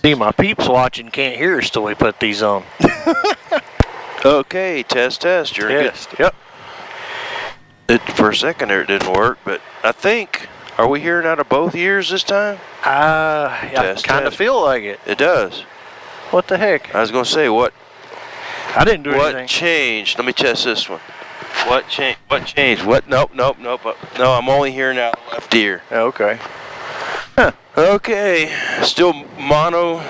See, my peeps watching can't hear us till we put these on. Okay, test. You're Test. Yep. For a second there, it didn't work, but I think, are we hearing out of both ears this time? I kind of feel like it. It does. What the heck? I was going to say, what I didn't do anything. What changed? Let me test this one. What changed? What? Nope. No, I'm only hearing out the left ear. Okay. Huh. Okay. Still mono,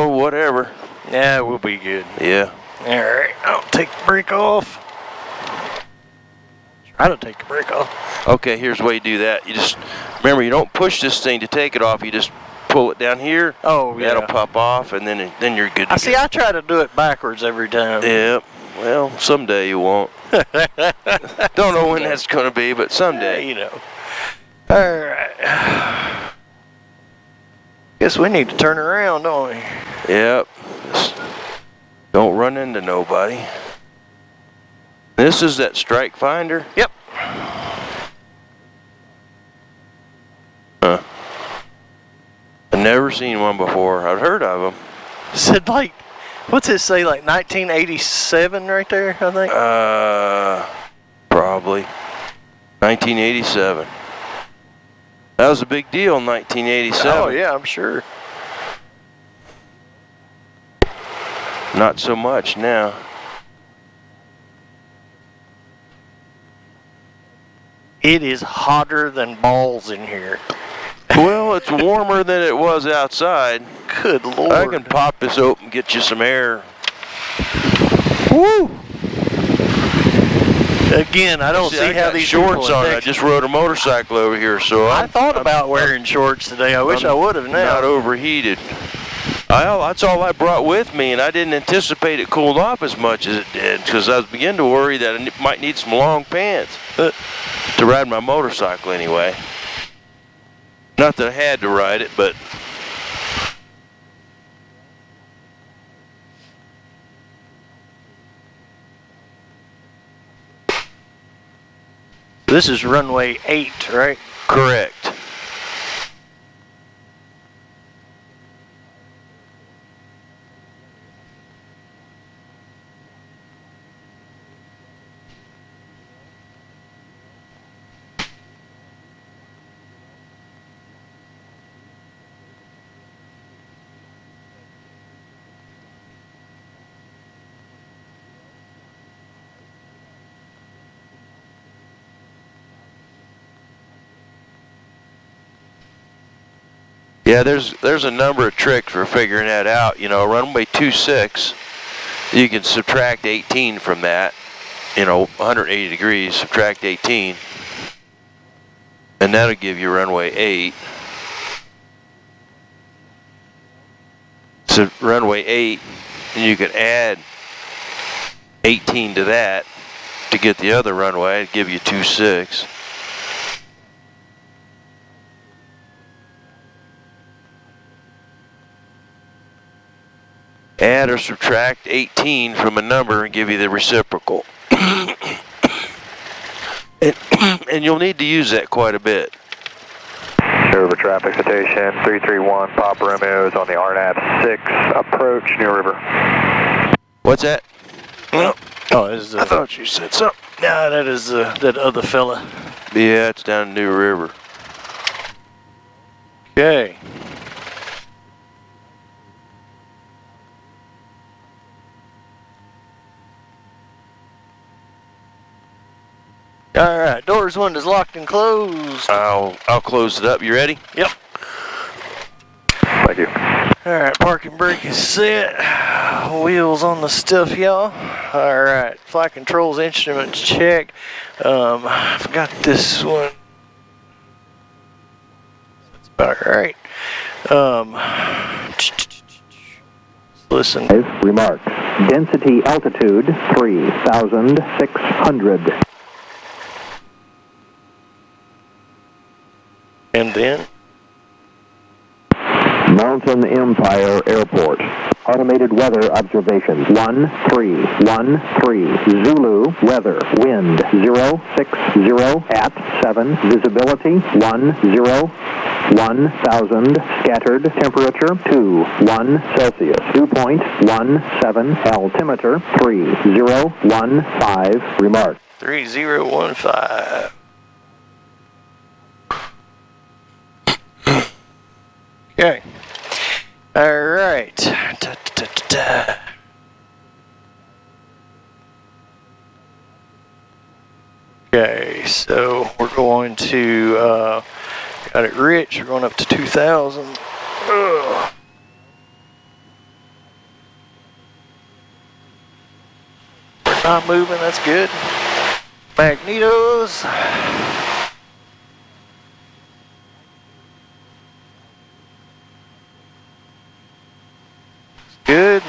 whatever. Yeah, we'll be good. Yeah. All right. I'll take the brake off. Try to take the brake off. Okay, here's the way you do that. You just, remember, you don't push this thing to take it off. You just pull it down here. Oh, yeah. That'll pop off, and then you're good to go. See, I try to do it backwards every time. Yeah. Well, someday you won't. Don't know when that's going to be, but someday. You know. All right. Guess we need to turn around, don't we? Yep. Just don't run into nobody. This is that strike finder? Yep. Huh. I've never seen one before. I've heard of them. Said like, what's it say, like 1987 right there, I think? Probably. 1987. That was a big deal in 1987. Oh, yeah, I'm sure. Not so much now. It is hotter than balls in here. Well, it's warmer than it was outside. Good Lord. I can pop this open and get you some air. Woo! Again, I don't see how these shorts people on. I just rode a motorcycle over here, so I thought about wearing shorts today. I wish I would have now. Not overheated. That's all I brought with me, and I didn't anticipate it cooled off as much as it did, because I was beginning to worry that I might need some long pants to ride my motorcycle anyway. Not that I had to ride it, but this is runway 8, right? correct. Yeah, there's a number of tricks for figuring that out. You know, runway 26, you can subtract 18 from that. You know, 180 degrees, subtract 18. And that'll give you runway 8. So runway 8, and you could add 18 to that to get the other runway. It'd give you 26. Add or subtract 18 from a number and give you the reciprocal. And you'll need to use that quite a bit. River traffic station 331, Papa Romeo is on the RNAV 6, approach New River. What's that? Oh, I thought you said something. Nah, that is that other fella. Yeah, it's down New River. Okay. All right, doors 1 is locked and closed. I'll close it up. You ready? Yep. Thank you. All right, parking brake is set. Wheels on the stuff, y'all. All right, flight controls instruments check. I forgot this one. That's about right. Listen. Remarks. Density altitude 3,600. And then? Mountain Empire Airport. Automated weather observations. 1313. Zulu weather. Wind 060 at 7. Visibility 10. 1000 scattered temperature 21 Celsius. Dew point 17 altimeter 3015 remark. 3015. Okay. All right. Okay, so we're going to, got it rich, we're going up to 2,000. Ugh. We're not moving, that's good. Magnetos. Good.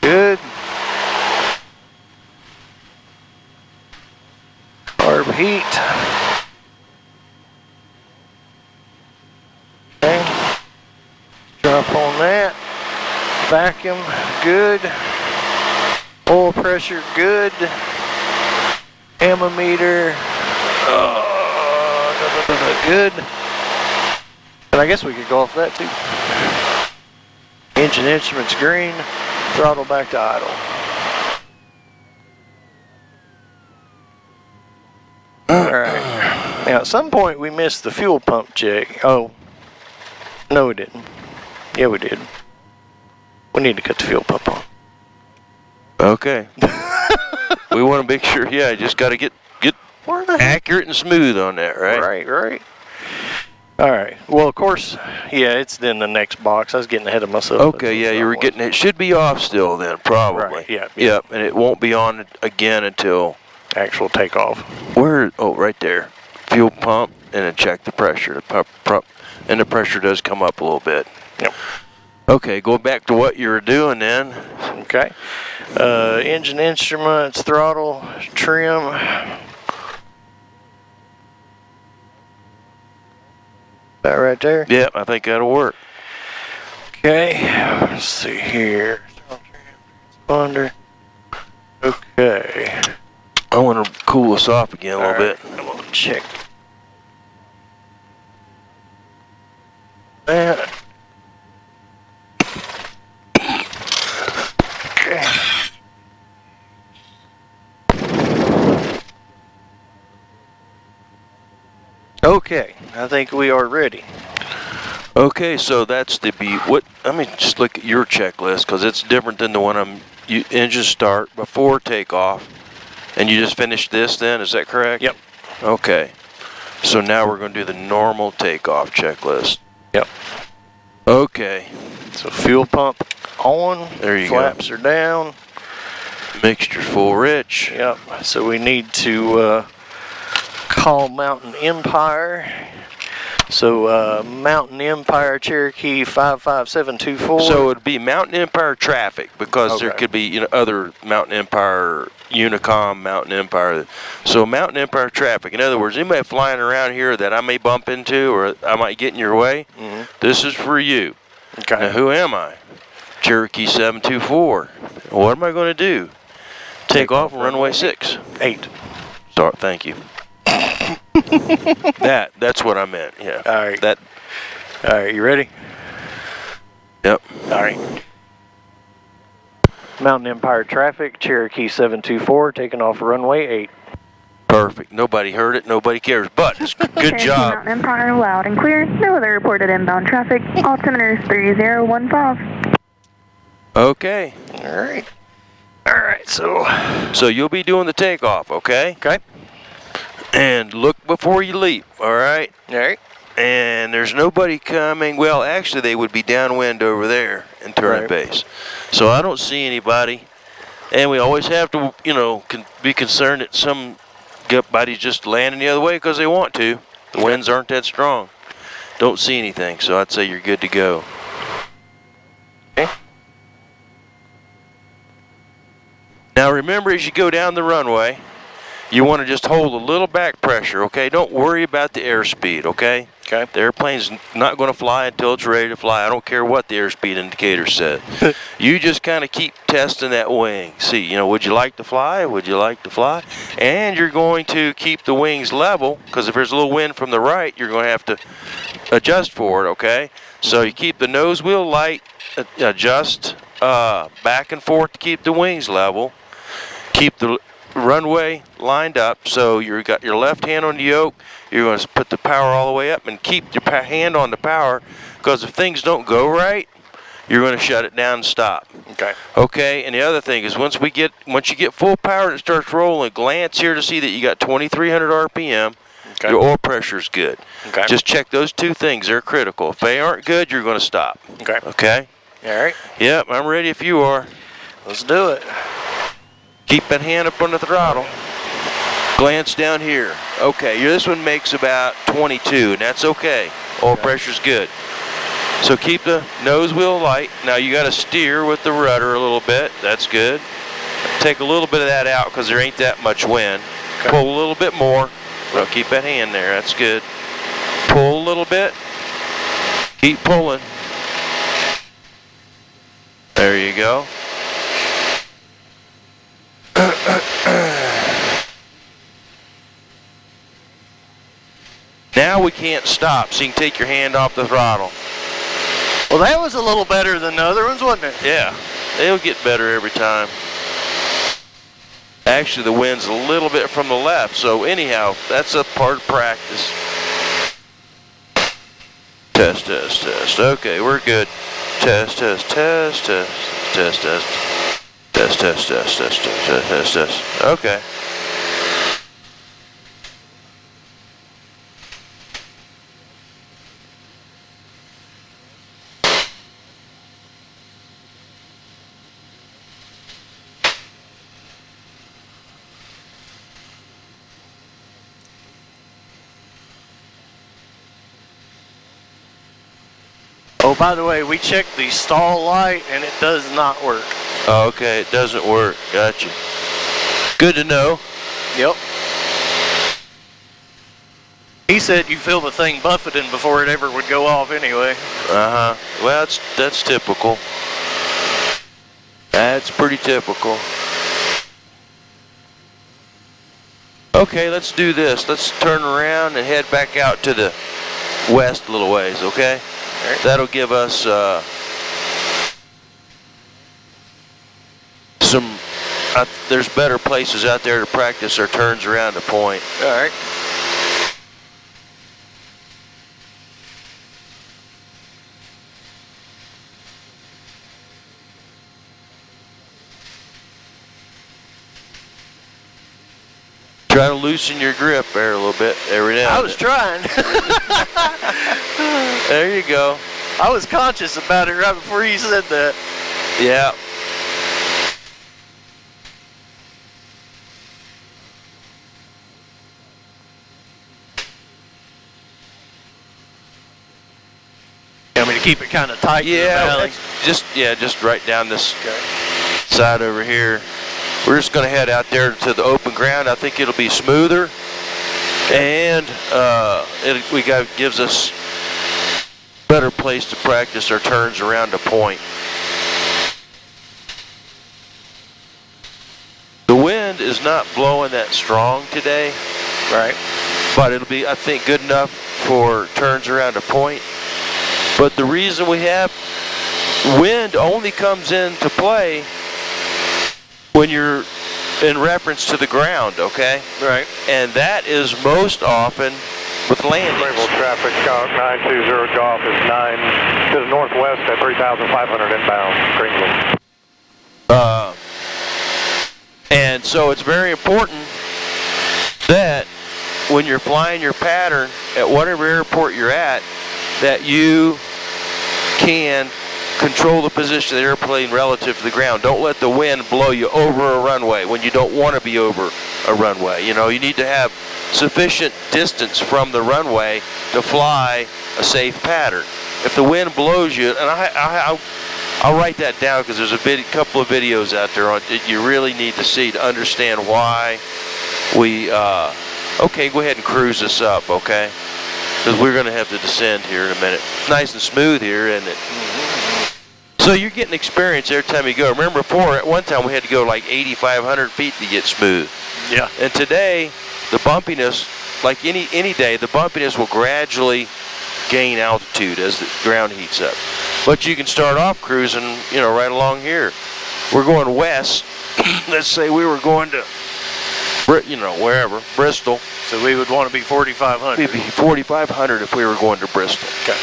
Good. Carb heat. Okay. Drop on that. Vacuum, good. Oil pressure, good. Ammometer, good. And I guess we could go off that too. Engine instruments green. Throttle back to idle. Alright. Now at some point we missed the fuel pump check. Oh. No we didn't. Yeah we did. We need to cut the fuel pump on. Okay. We want to make sure, yeah, just got to get accurate and smooth on that, right? Right. Alright. Well, of course, yeah, it's in the next box. I was getting ahead of myself. Okay, yeah, you were getting it. Should be off still then, probably. Right, yeah. Yep, and it won't be on again until actual takeoff. Where? Oh, right there. Fuel pump, and then check the pressure. The pump, and the pressure does come up a little bit. Yep. Okay, go back to what you were doing then. Okay. Engine instruments, throttle, trim. That right there? Yep, I think that'll work. Okay, let's see here. Transponder. Okay. I want to cool this off again a little bit. I'm going to check that. Okay. Okay, I think we are ready. Okay, so that's the what? Let me just look at your checklist because it's different than the one engine start before takeoff, and you just finished this. Then is that correct? Yep. Okay, so now we're going to do the normal takeoff checklist. Yep. Okay. So fuel pump on. There you Flaps are down. Mixture full rich. Yep. So we need to call Mountain Empire. So Mountain Empire Cherokee 55724. So it would be Mountain Empire traffic because there Okay. could be other Mountain Empire Unicom, Mountain Empire. So Mountain Empire traffic. In other words, anybody flying around here that I may bump into or I might get in your way, this is for you. Okay. Now who am I? Cherokee 724. What am I going to do? Take off on runway 6. 8. Start. Thank you. That's what I meant. Yeah. All right. That. All right, you ready? Yep. All right. Mountain Empire traffic, Cherokee 724, taking off runway 8. Perfect. Nobody heard it. Nobody cares. But it's good Cherokee job. Mountain Empire loud and clear. No other reported inbound traffic. Altimeter 3015. Okay. All right. All right, So you'll be doing the takeoff, okay? Okay. And look before you leap, all right? All right. And there's nobody coming. Well, actually, they would be downwind over there in turret Right. base. So I don't see anybody. And we always have to, be concerned that somebody's just landing the other way because they want to. The winds aren't that strong. Don't see anything, so I'd say you're good to go. Okay. Now remember, as you go down the runway, you want to just hold a little back pressure, okay? Don't worry about the airspeed, okay? Okay. The airplane's not going to fly until it's ready to fly. I don't care what the airspeed indicator said. You just kind of keep testing that wing. See, you know, would you like to fly? Would you like to fly? And you're going to keep the wings level, because if there's a little wind from the right, you're going to have to adjust for it, okay? So you keep the nose wheel light, adjust back and forth to keep the wings level. Keep the runway lined up, so you've got your left hand on the yoke. You're going to put the power all the way up and keep your hand on the power, because if things don't go right, you're going to shut it down and stop. Okay. Okay, and the other thing is once you get full power and it starts rolling, glance here to see that you got 2,300 RPM. Okay. Your oil pressure is good. Okay. Just check those two things. They're critical. If they aren't good, you're going to stop. Okay. Okay? All right. Yep, I'm ready if you are. Let's do it. Keep that hand up on the throttle. Glance down here. Okay, this one makes about 22, and that's okay. Oil pressure's good. So keep the nose wheel light. Now you got to steer with the rudder a little bit. That's good. Take a little bit of that out because there ain't that much wind. Okay. Pull a little bit more. Well, keep that hand there. That's good. Pull a little bit. Keep pulling. There you go. Now we can't stop, so you can take your hand off the throttle. Well, that was a little better than the other ones, wasn't it? Yeah, they'll get better every time. Actually, the wind's a little bit from the left, so anyhow, that's a part of practice. Test, test, test. Okay, we're good. Test, test, test, test, test, test. Test, test, test, test, test, test, test. Okay. Oh, by the way, we checked the stall light and it does not work. Oh, okay, it doesn't work. Gotcha. Good to know. Yep. He said you feel the thing buffeting before it ever would go off anyway. Uh-huh. Well, that's typical. That's pretty typical. Okay, let's do this. Let's turn around and head back out to the west a little ways, okay? Right. That'll give us there's better places out there to practice our turns around the point. All right. Try to loosen your grip there a little bit every now and I was trying. There you go. I was conscious about it right before you said that. Yeah. You want me to keep it kind of tight in the Yeah, valley? just right down this side over here. We're just going to head out there to the open ground. I think it'll be smoother, and gives us better place to practice our turns around the point. The wind is not blowing that strong today, Right. but it'll be, I think, good enough for turns around the point. But the reason we have wind only comes into play when you're in reference to the ground, okay? Right. And that is most often with landings. Variable traffic count 920 Golf is 9 to the northwest at 3,500 inbound, Greenwood. And so it's very important that when you're flying your pattern at whatever airport you're at, that you can control the position of the airplane relative to the ground. Don't let the wind blow you over a runway when you don't want to be over a runway. You know, you need to have sufficient distance from the runway to fly a safe pattern. If the wind blows you, and I'll write that down because there's a couple of videos out there on it you really need to see to understand why we, okay, go ahead and cruise us up, okay? Because we're going to have to descend here in a minute. Nice and smooth here, isn't it? So you're getting experience every time you go. Remember before, at one time we had to go like 8,500 feet to get smooth. Yeah. And today, the bumpiness, like any day, the bumpiness will gradually gain altitude as the ground heats up. But you can start off cruising, you know, right along here. We're going west. Let's say we were going to, you know, wherever, Bristol. So we would want to be 4,500. We'd be 4,500 if we were going to Bristol. Okay.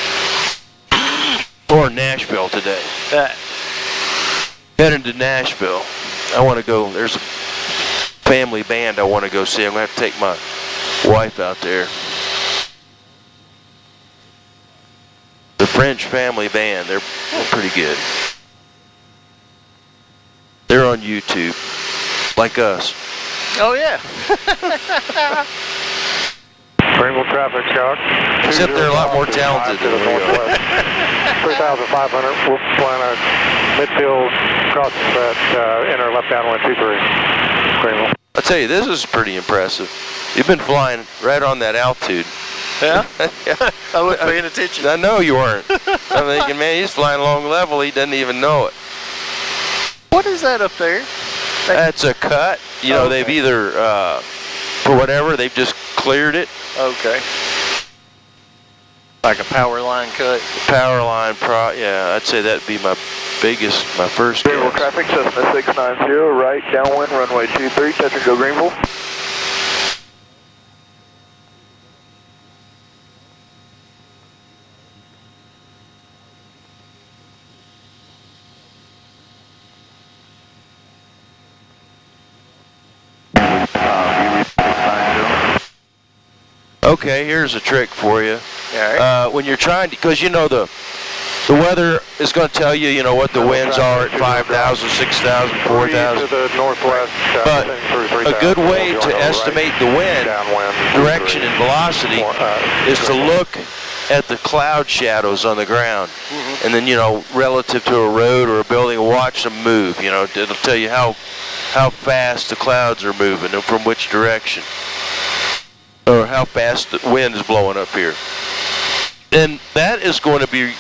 Or Nashville today. Heading to Nashville. I want to go, there's a family band I want to go see. I'm going to have to take my wife out there. The French family band, they're pretty good. They're on YouTube, like us. Oh, yeah. Greenville traffic, Scott. Except they're a lot more talented to the than we are. northwest. 3,500. We'll fly a midfield cross that enter left downwind 23. Greenville. I'll tell you, this is pretty impressive. You've been flying right on that altitude. Yeah? I wasn't paying attention. I know you weren't. I'm thinking, man, he's flying along level. He doesn't even know it. What is that up there? That's a cut. You know, Okay. they've either, for whatever, they've just cleared it. Okay. Like a power line cut. Power line, yeah, I'd say that'd be my first Greenville guess. traffic, Cessna 690, right downwind, runway 23, touch and go Greenville. Okay, here's a trick for you. All right. When you're trying to, because you know the weather is going to tell you, you know, what the winds are at 5,000, 6,000, 4,000. To the northwest, But a good way to estimate the wind direction and velocity is to look at the cloud shadows on the ground. And then, you know, relative to a road or a building, watch them move. You know, it'll tell you how fast the clouds are moving and from which direction, or how fast the wind is blowing up here. And that is going to be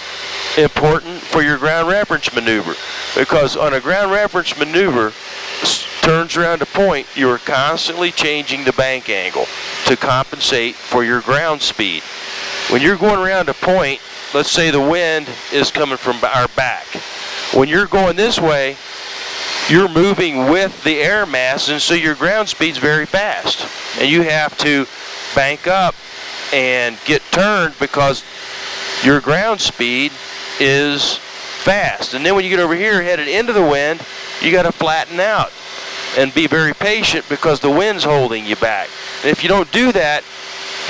important for your ground reference maneuver, because on a ground reference maneuver, turns around a point, you are constantly changing the bank angle to compensate for your ground speed. When you're going around a point, let's say the wind is coming from our back. When you're going this way, you're moving with the air mass, and so your ground speed's very fast. And you have to bank up and get turned because your ground speed is fast. And then when you get over here headed into the wind, you got to flatten out and be very patient because the wind's holding you back. And if you don't do that,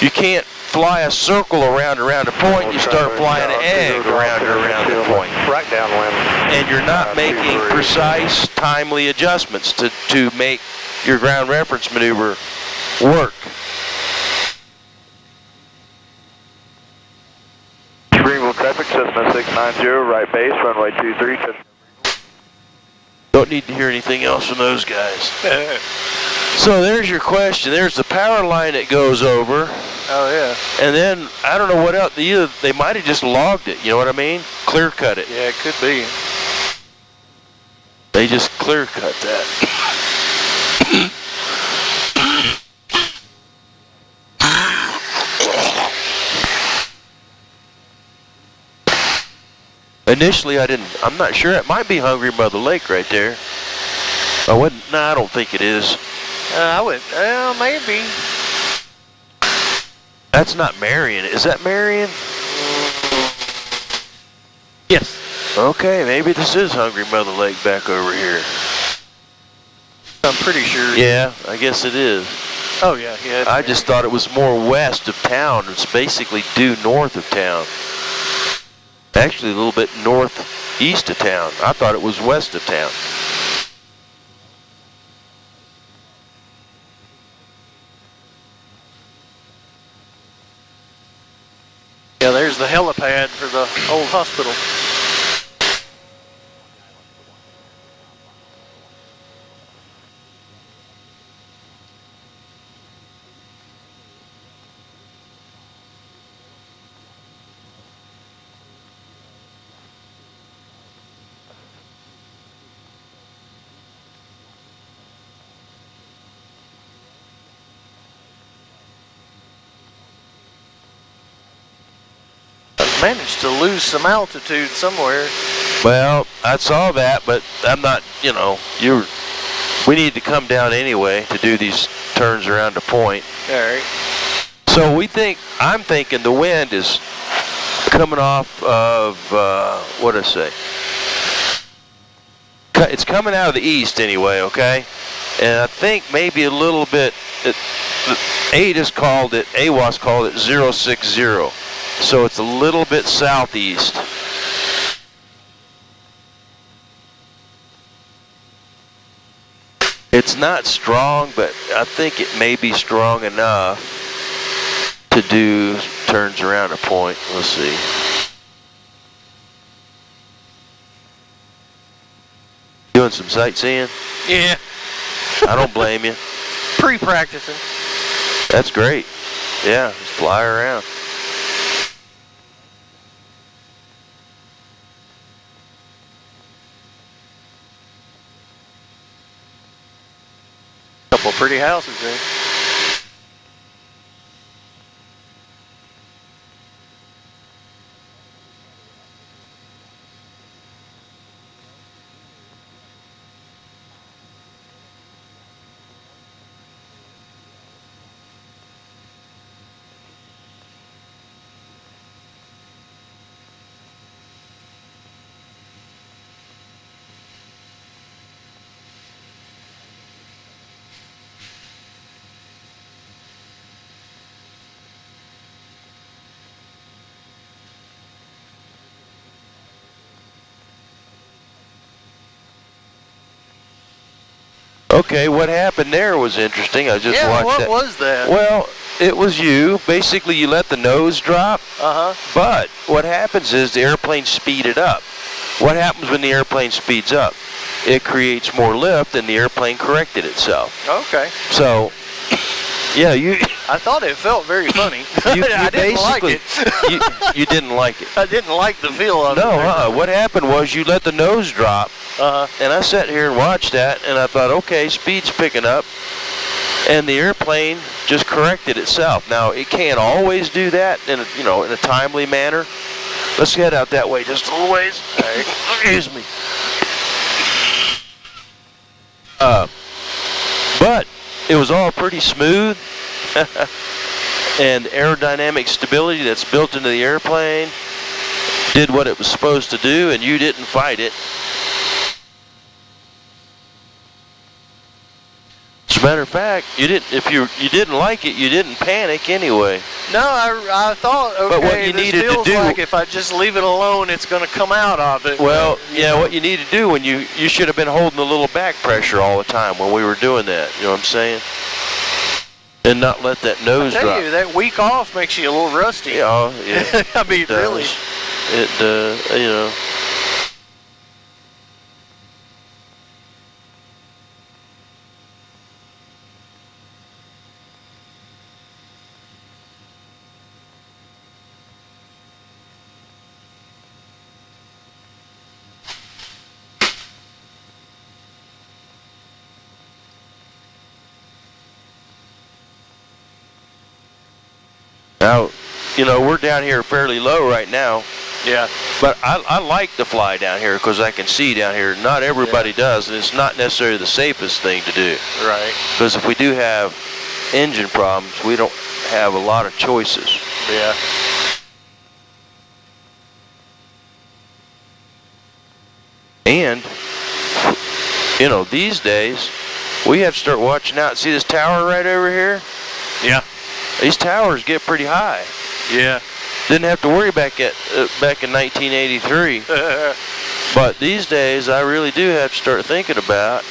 you can't fly a circle around a point. You start flying an egg around the point. Right downwind. And you're not making precise, timely adjustments to make your ground reference maneuver work. Greenville traffic, Cessna 690, right base, runway 23. Don't need to hear anything else from those guys. So there's your question. There's the power line that goes over. Oh, yeah. And then, I don't know what else. Either they might have just logged it, you know what I mean? Clear cut it. Yeah, it could be. They just clear cut that. Initially, I'm not sure. It might be Hungry Mother Lake right there. I don't think it is. Maybe. That's not Marion. Is that Marion? Yes. Okay, maybe this is Hungry Mother Lake back over here. I'm pretty sure. Yeah, I guess it is. Oh, yeah. Yeah. I just thought it was more west of town. It's basically due north of town. Actually, a little bit northeast of town. I thought it was west of town. Yeah, there's the helipad for the old hospital. managed to lose some altitude somewhere. Well, I saw that, but I'm not, we need to come down anyway to do these turns around the point. All right. So I'm thinking the wind is coming off of, what did I say? It's coming out of the east anyway, okay? And I think maybe a little bit, AWAS called it 060. So it's a little bit southeast. It's not strong, but I think it may be strong enough to do turns around a point. Let's see. Doing some sightseeing? Yeah. I don't blame you. Pre-practicing. That's great. Yeah, just fly around. Couple pretty houses there. Okay, what happened there was interesting. I just watched what that. was that? Well, it was you. Basically, you let the nose drop. Uh-huh. But what happens is the airplane speeded up. What happens when the airplane speeds up? It creates more lift, and the airplane corrected itself. Okay. So, yeah, I thought it felt very funny. I didn't like it. you didn't like it. I didn't like the feel of it. No, what happened was you let the nose drop. And I sat here and watched that, and I thought, okay, speed's picking up, and the airplane just corrected itself. Now, it can't always do that in a timely manner. Let's head out that way just a little ways. Excuse me. But it was all pretty smooth, and aerodynamic stability that's built into the airplane did what it was supposed to do, and you didn't fight it. As a matter of fact, you didn't. If you didn't like it, you didn't panic anyway. No, I thought, okay, but what you this needed feels to do, like if I just leave it alone, it's going to come out of it. Well, yeah, what you need to do when you should have been holding a little back pressure all the time when we were doing that. You know what I'm saying? And not let that nose drop. I tell you, that week off makes you a little rusty. Yeah, yeah. I mean, really. It Now, we're down here fairly low right now. Yeah. But I like to fly down here because I can see down here. Not everybody does, and it's not necessarily the safest thing to do. Right. Because if we do have engine problems, we don't have a lot of choices. Yeah. And, these days, we have to start watching out. See this tower right over here? Yeah. These towers get pretty high. Yeah. Didn't have to worry back in 1983. But these days, I really do have to start thinking about,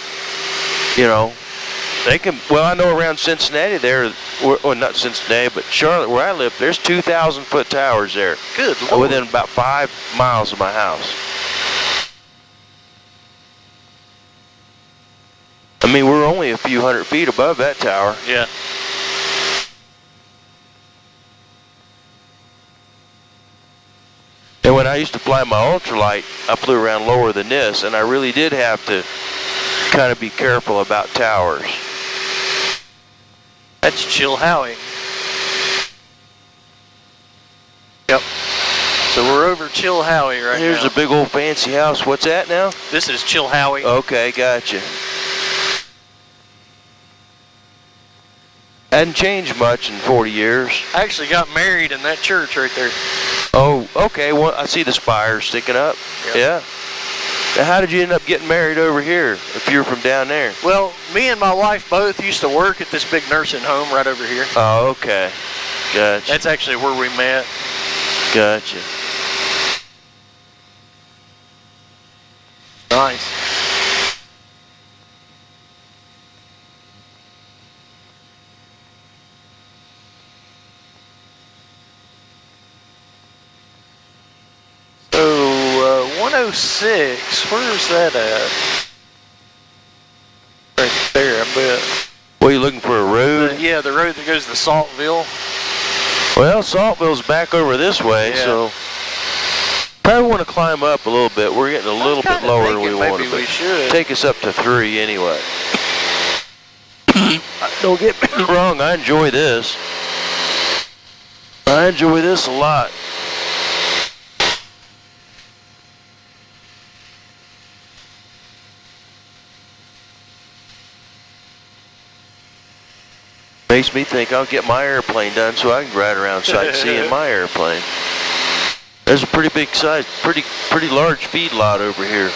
they can, well, I know around Cincinnati there, well, not Cincinnati, but Charlotte, where I live, there's 2,000-foot towers there. Good Lord. Within about 5 miles of my house. I mean, we're only a few hundred feet above that tower. Yeah. And when I used to fly my ultralight, I flew around lower than this, and I really did have to kind of be careful about towers. That's Chill Howie. Yep. So we're over Chilhowie right now. Here's a big old fancy house. What's that now? This is Chilhowie. Okay, gotcha. Hadn't changed much in 40 years. I actually got married in that church right there. Oh, okay. Well, I see the spires sticking up. Yep. Yeah. Now, how did you end up getting married over here if you're from down there? Well, me and my wife both used to work at this big nursing home right over here. Oh, okay. Gotcha. That's actually where we met. Gotcha. Nice. So, 106, where's that at? Right there, I bet. Well, you looking for a road? Yeah, the road that goes to Saltville. Well, Saltville's back over this way, Yeah. so probably want to climb up a little bit. We're getting a little bit lower than we want to Maybe we should. take us up to 3 anyway. Don't get me wrong, I enjoy this. I enjoy this a lot. Makes me think I'll get my airplane done so I can ride around sightseeing my airplane. There's a pretty big size, pretty large feedlot over here.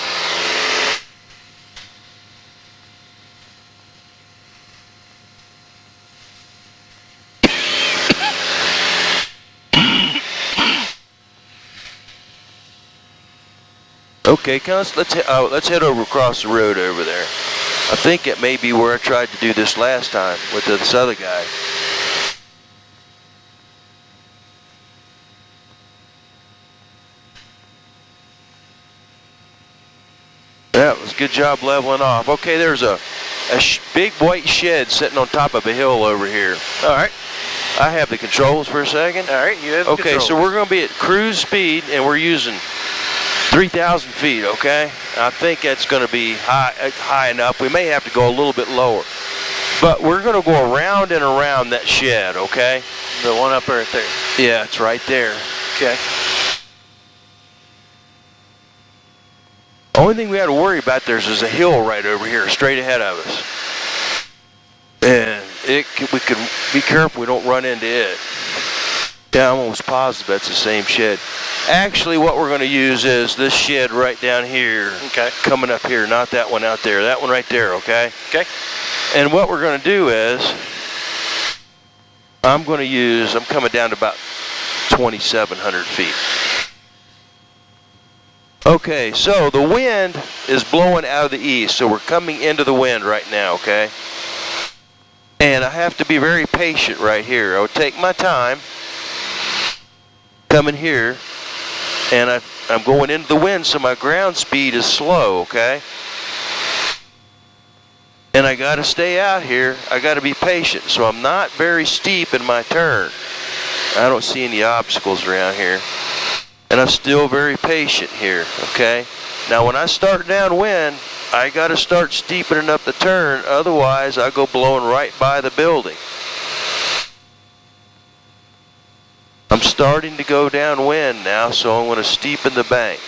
Okay, let's head over across the road over there. I think it may be where I tried to do this last time with this other guy. That was a good job leveling off. Okay, there's a big white shed sitting on top of a hill over here. All right. I have the controls for a second. All right, you have the Okay, controls. so we're going to be at cruise speed, and we're using 3,000 feet, okay? I think that's going to be high enough. We may have to go a little bit lower. But we're going to go around and around that shed, okay? The one up right there. Yeah, it's right there. Okay. Only thing we had to worry about there's a hill right over here, straight ahead of us. And we can be careful we don't run into it. Yeah, I'm almost positive that's the same shed. Actually, what we're going to use is this shed right down here. Okay. Coming up here, not that one out there. That one right there, okay? Okay. And what we're going to do is, I'm coming down to about 2,700 feet. Okay, so the wind is blowing out of the east, so we're coming into the wind right now, okay? And I have to be very patient right here. I would take my time coming here, and I'm going into the wind, so my ground speed is slow, okay? And I got to stay out here. I got to be patient, so I'm not very steep in my turn. I don't see any obstacles around here. And I'm still very patient here, okay? Now, when I start downwind, I got to start steepening up the turn, otherwise I go blowing right by the building. I'm starting to go downwind now, so I'm going to steepen the bank.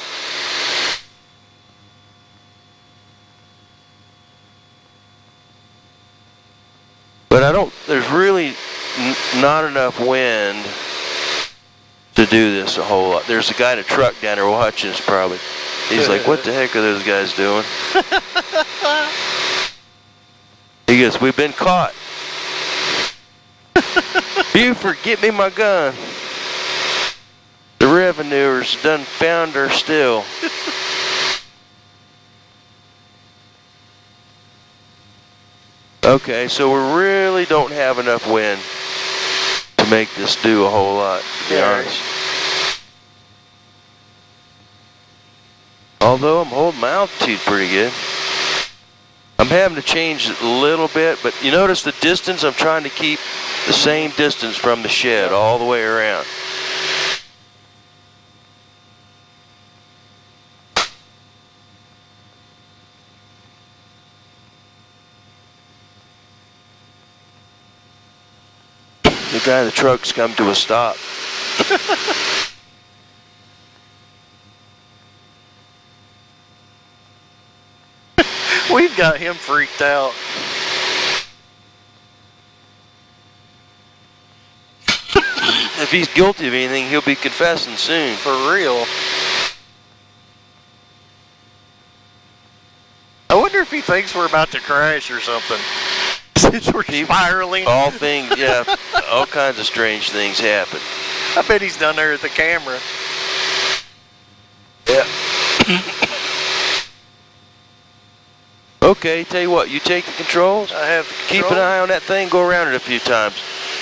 But there's really not enough wind to do this a whole lot. There's a guy in a truck down there watching us probably. He's like, what the heck are those guys doing? He goes, we've been caught. You forget me my gun. The revenuers done found her still. Okay, so we really don't have enough wind to make this do a whole lot, to be honest. Although I'm holding my altitude pretty good. I'm having to change it a little bit, but you notice the distance? I'm trying to keep the same distance from the shed all the way around. The guy in the truck's come to a stop. got him freaked out. If he's guilty of anything, he'll be confessing soon. For real. I wonder if he thinks we're about to crash or something. Since we're spiraling. All things, yeah, all kinds of strange things happen. I bet he's down there at the camera. Yeah. Okay, tell you what, you take the controls. I have the Keep an eye on that thing, go around it a few times.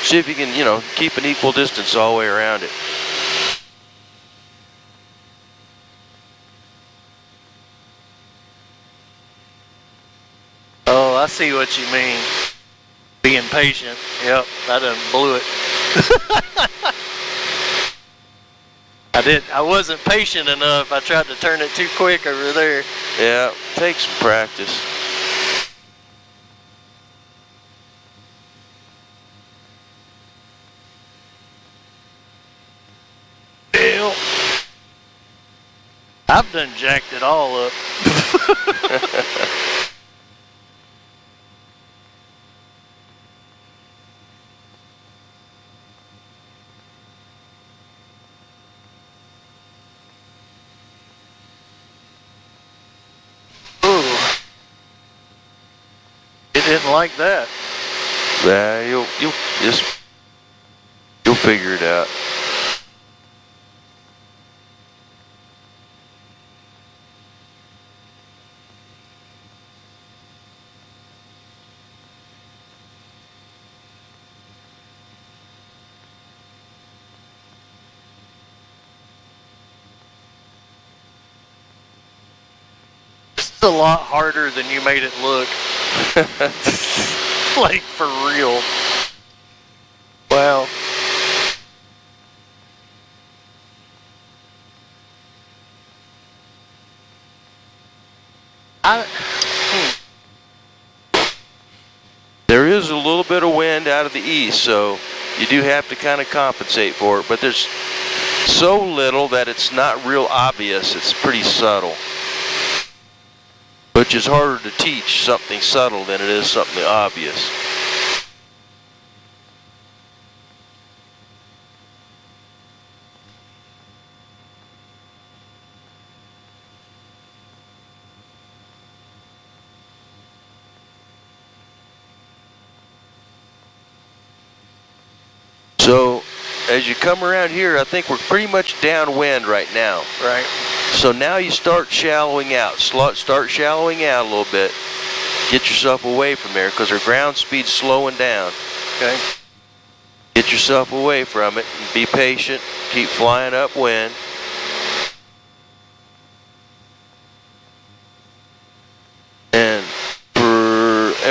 See if you can, keep an equal distance all the way around it. Oh, I see what you mean. Being patient. Yep, I done blew it. I wasn't patient enough. I tried to turn it too quick over there. Yeah, take some practice. Hell. I've done jacked it all up. Didn't like that. Yeah, you'll figure it out. It's a lot harder than you made it look. Like, for real. Wow. There is a little bit of wind out of the east, so you do have to kind of compensate for it, but there's so little that it's not real obvious. It's pretty subtle. Which is harder to teach something subtle than it is something obvious. So, as you come around here, I think we're pretty much downwind right now. Right. So now you start shallowing out. Start shallowing out a little bit. Get yourself away from there because our ground speed's slowing down. Okay. Get yourself away from it and be patient. Keep flying upwind. And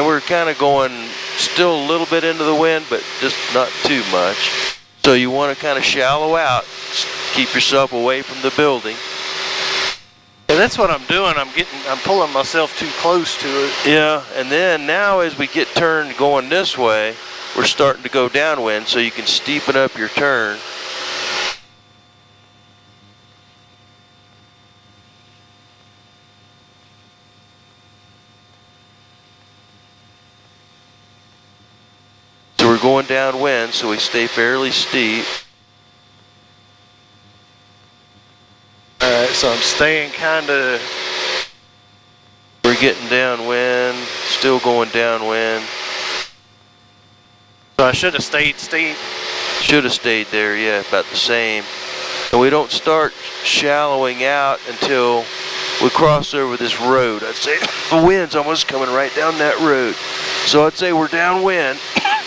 we're kind of going still a little bit into the wind, but just not too much. So you want to kind of shallow out. Keep yourself away from the building. Yeah, that's what I'm doing. I'm pulling myself too close to it. Yeah, and then now as we get turned going this way, we're starting to go downwind, so you can steepen up your turn. So we're going downwind, so we stay fairly steep. Alright, so I'm staying kind of... We're getting downwind, still going downwind. So I should have stayed steep. Should have stayed there, yeah, about the same. And we don't start shallowing out until we cross over this road. I'd say the wind's almost coming right down that road. So I'd say we're downwind,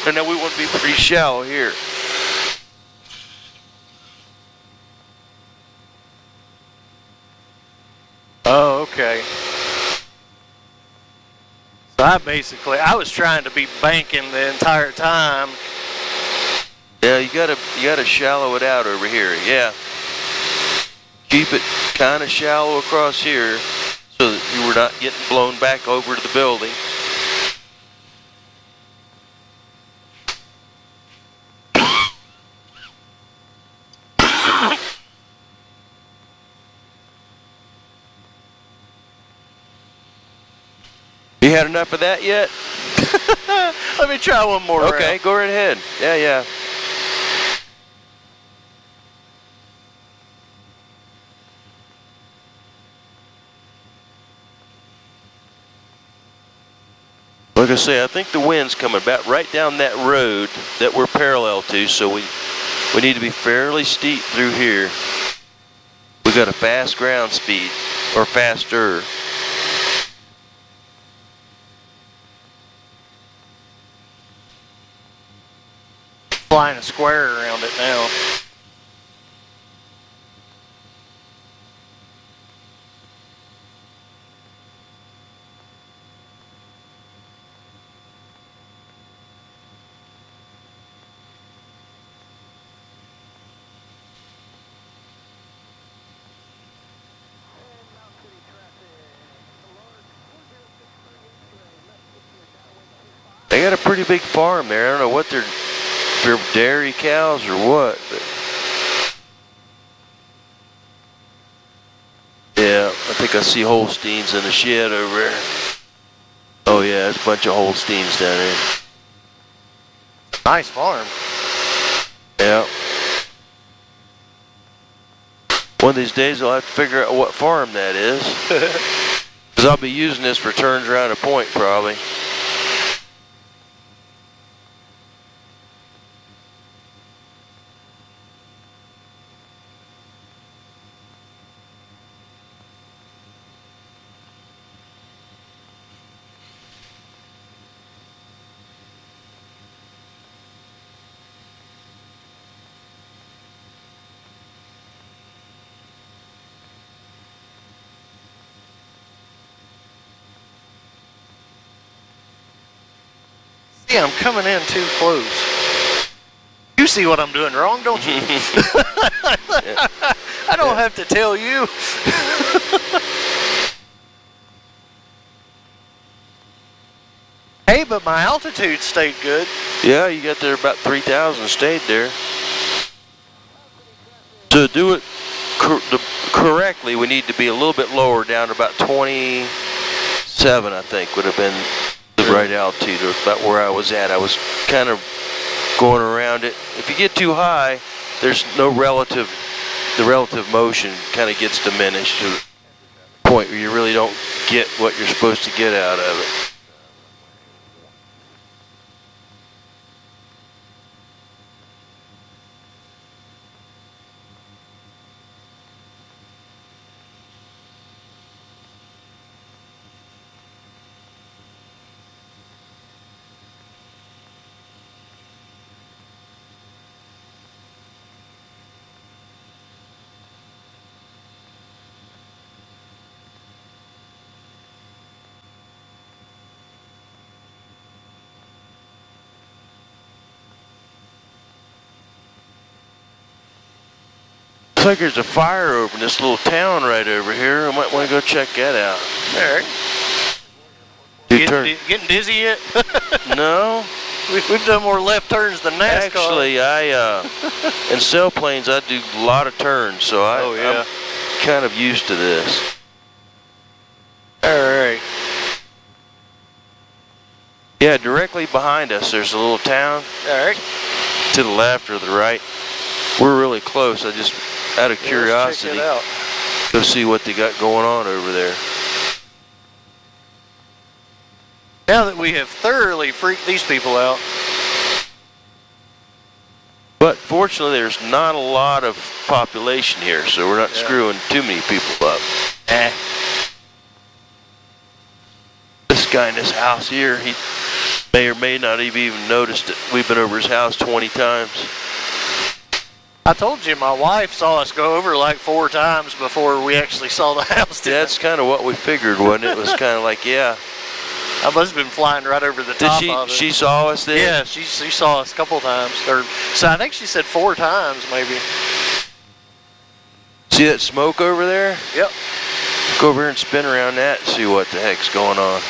and then we want to be pretty shallow here. Oh, okay. So I was trying to be banking the entire time. Yeah, you gotta shallow it out over here. Yeah. Keep it kind of shallow across here so that you were not getting blown back over to the building. You had enough of that yet? Let me try one more Okay, round. go right ahead. Yeah, yeah. Like I say, I think the wind's coming back right down that road that we're parallel to, so we need to be fairly steep through here. We got a fast ground speed, or faster. Flying a square around it now. They got a pretty big farm there. I don't know what they're dairy cows or what. But yeah, I think I see Holsteins in the shed over there. Oh yeah, there's a bunch of Holsteins down there. Nice farm. Yeah. One of these days I'll have to figure out what farm that is. Because I'll be using this for turns around a point probably. Yeah, I'm coming in too close. You see what I'm doing wrong, don't you? I don't have to tell you. Hey, but my altitude stayed good. Yeah, you got there about 3,000, stayed there. To do it correctly, we need to be a little bit lower, down to about 27, I think, would have been the right altitude, or about where I was at. I was kind of going around it. If you get too high, there's no the relative motion kind of gets diminished to the point where you really don't get what you're supposed to get out of it. Looks like there's a fire over in this little town right over here. I might want to go check that out. All right. Getting dizzy yet? No. We've done more left turns than NASCAR. Actually, in sailplanes, I do a lot of turns, so I'm kind of used to this. All right. Yeah, directly behind us, there's a little town. All right. To the left or the right. We're really close. I just, out of curiosity, let's check it out. go see what they got going on over there. Now that we have thoroughly freaked these people out. But fortunately, there's not a lot of population here, so we're not screwing too many people up. This guy in this house here, he may or may not have even noticed it. We've been over his house 20 times. I told you my wife saw us go over like 4 times before we actually saw the house. That's kind of what we figured, wasn't it? It was kind of like, yeah. I must have been flying right over the top of it. She saw us there? Yeah, she saw us a couple times. So I think she said 4 times maybe. See that smoke over there? Yep. Go over here and spin around that and see what the heck's going on.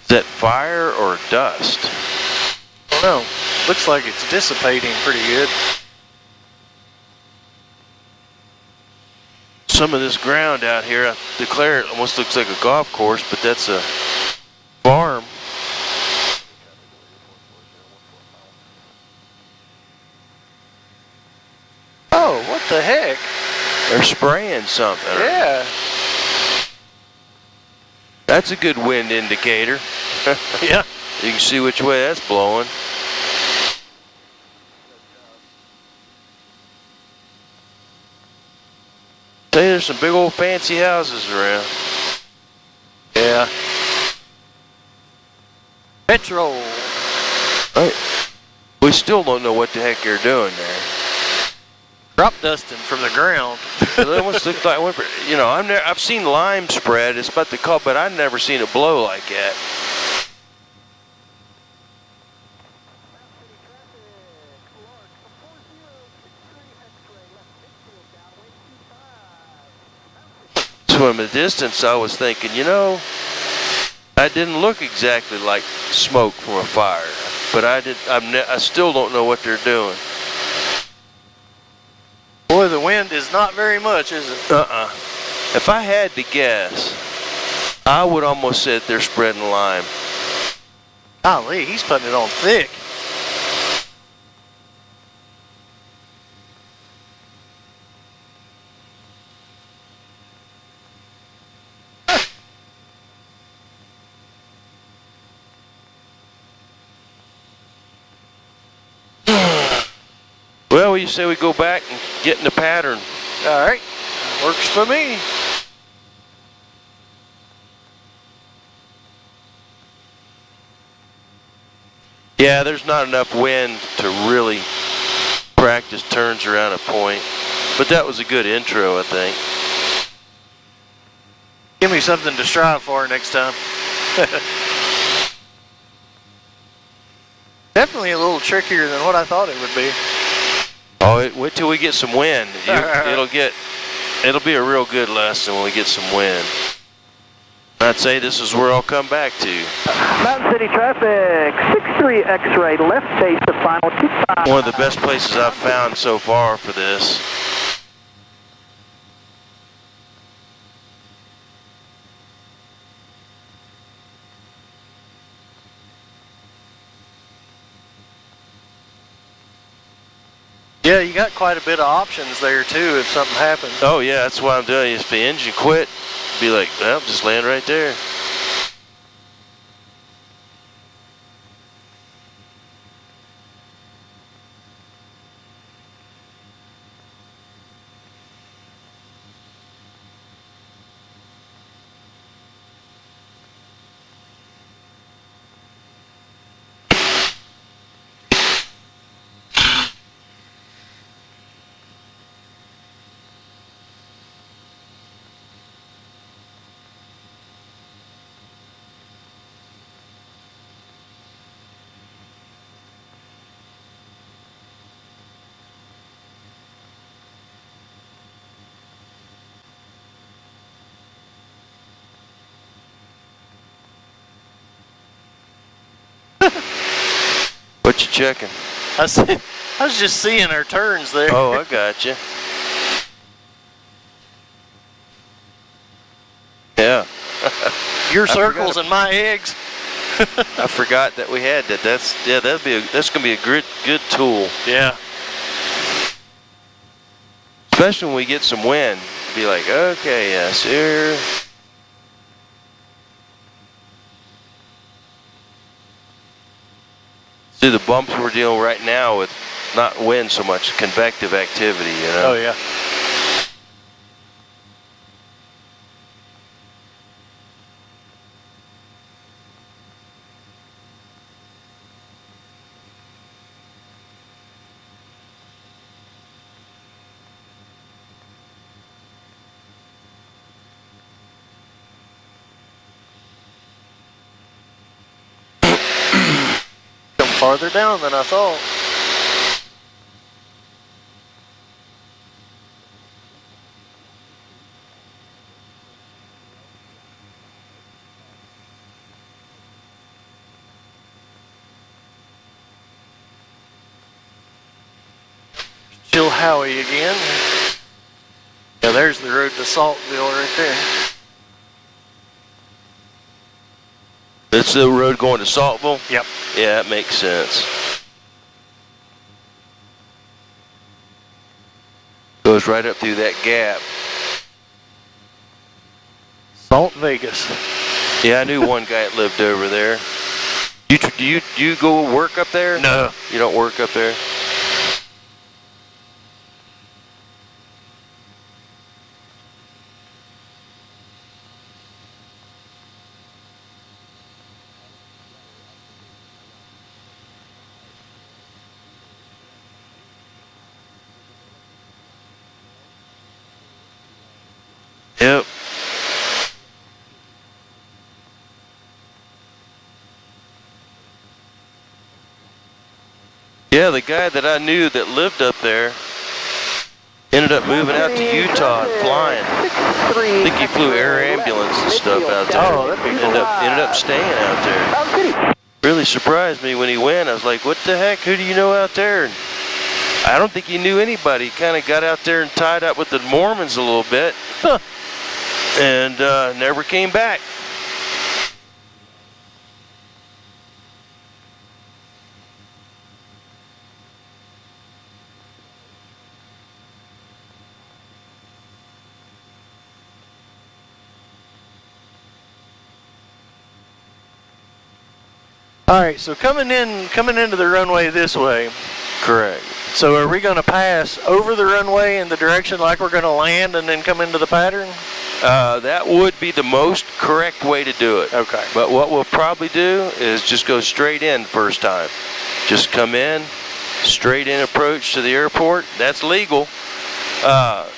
Is that fire or dust? I don't know. Looks like it's dissipating pretty good. Some of this ground out here, I declare it almost looks like a golf course, but that's a farm. Oh, what the heck? They're spraying something. Yeah. That's a good wind indicator. Yeah. You can see which way that's blowing. Say there's some big old fancy houses around. Yeah. Petrol. Right. We still don't know what the heck they're doing there. Drop dusting from the ground. It almost looked like, you know, I've seen lime spread. It's about the call, but I've never seen it blow like that. From a distance, I was thinking, you know, that didn't look exactly like smoke from a fire, but I still don't know what they're doing. Boy, the wind is not very much, is it? If I had to guess, I would almost say they're spreading lime. Golly, he's putting it on thick. Well, you say we go back and get in the pattern. All right, works for me. Yeah, there's not enough wind to really practice turns around a point, but that was a good intro, I think. Give me something to strive for next time. Definitely a little trickier than what I thought it would be. Oh, wait till we get some wind. It'll be a real good lesson when we get some wind. I'd say this is where I'll come back to. Mountain City traffic, 63 X-ray, left base of final 25. One of the best places I've found so far for this. Yeah, you got quite a bit of options there too if something happens. Oh yeah, that's what I'm doing. If the engine quit, be like, well, just land right there. What you checking? I was just seeing our turns there. Oh, I got you. Yeah. Your circles and my eggs. I forgot that we had that. That's gonna be a good tool. Yeah. Especially when we get some wind. Be like, okay, yes, here. See the bumps we're dealing right now with not wind so much, convective activity, you know? Oh yeah. Farther down than I thought. Howie again. Yeah, there's the road to Saltville right there. That's the road going to Saltville? Yep. Yeah, that makes sense. Goes right up through that gap. Salt Vegas. Yeah, I knew one guy that lived over there. Do you go work up there? No. You don't work up there? Yep. Yeah, the guy that I knew that lived up there ended up moving out to Utah and flying. I think he flew air ambulance and stuff out there. Oh, that'd be cool. Ended up staying out there. Really surprised me when he went. I was like, what the heck? Who do you know out there? And I don't think he knew anybody. He kind of got out there and tied up with the Mormons a little bit. And never came back. All right, so coming into the runway this way. Correct. So are we going to pass over the runway in the direction like we're going to land and then come into the pattern? That would be the most correct way to do it. Okay. But what we'll probably do is just go straight in first time. Just come in, straight in approach to the airport. That's legal.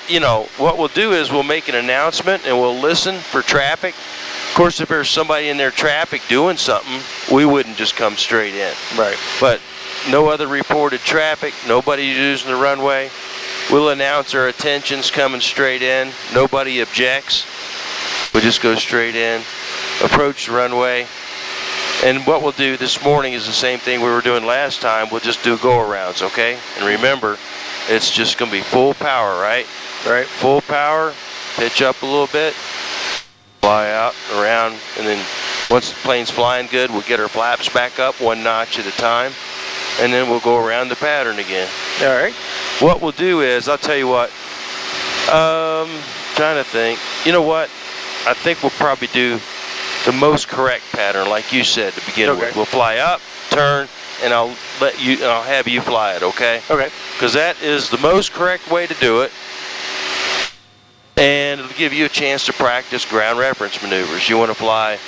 You know, what we'll do is we'll make an announcement and we'll listen for traffic. Of course, if there's somebody in their traffic doing something, we wouldn't just come straight in. Right. But no other reported traffic, nobody using the runway. We'll announce our attentions coming straight in. Nobody objects. We'll just go straight in, approach the runway. And what we'll do this morning is the same thing we were doing last time. We'll just do go-arounds, okay? And remember, it's just going to be full power, right? Right. Full power, pitch up a little bit, fly out, around, and then once the plane's flying good, we'll get our flaps back up one notch at a time, and then we'll go around the pattern again. All right. What we'll do is, I'll tell you what, trying to think, you know what, I think we'll probably do the most correct pattern, like you said to begin with. We'll fly up, turn, and I'll have you fly it, okay? Okay. Because that is the most correct way to do it. And it'll give you a chance to practice ground reference maneuvers. You want to fly,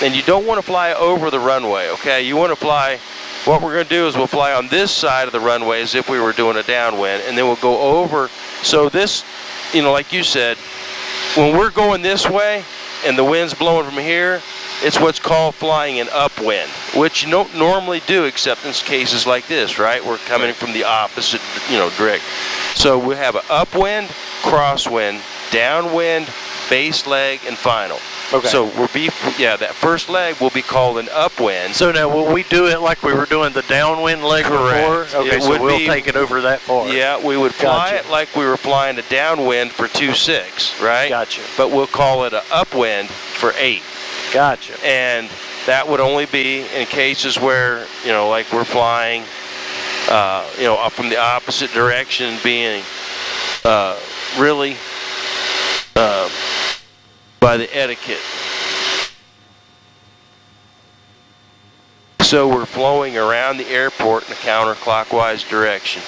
and you don't want to fly over the runway, okay? You want to fly, what we're going to do is we'll fly on this side of the runway as if we were doing a downwind, and then we'll go over. So this, you know, like you said, when we're going this way and the wind's blowing from here, it's what's called flying an upwind, which you don't normally do except in cases like this, right? We're coming from the opposite, you know, direct. So we have an upwind, crosswind, downwind, base leg, and final. Okay. So that first leg will be called an upwind. So now will we do it like we were doing the downwind leg Correct. before? Okay, It so would we'll be- take it over that far. Yeah, we would fly Gotcha. it like we were flying a downwind for 2.6, right? Gotcha. But we'll call it an upwind for 8. Gotcha. And that would only be in cases where, you know, like we're flying, you know, up from the opposite direction, being really by the etiquette. So we're flowing around the airport in a counterclockwise direction.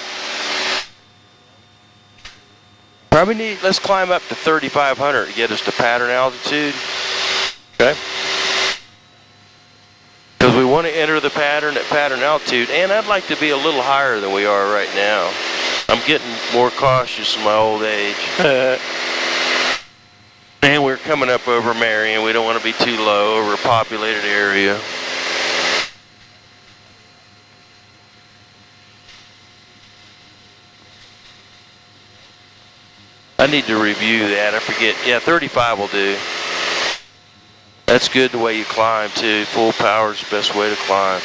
Probably let's climb up to 3,500 to get us to pattern altitude. Okay. Because we want to enter the pattern at pattern altitude, and I'd like to be a little higher than we are right now. I'm getting more cautious in my old age. And we're coming up over Marion. We don't want to be too low over a populated area. I need to review that. I forget. Yeah, 35 will do. That's good the way you climb too. Full power is the best way to climb.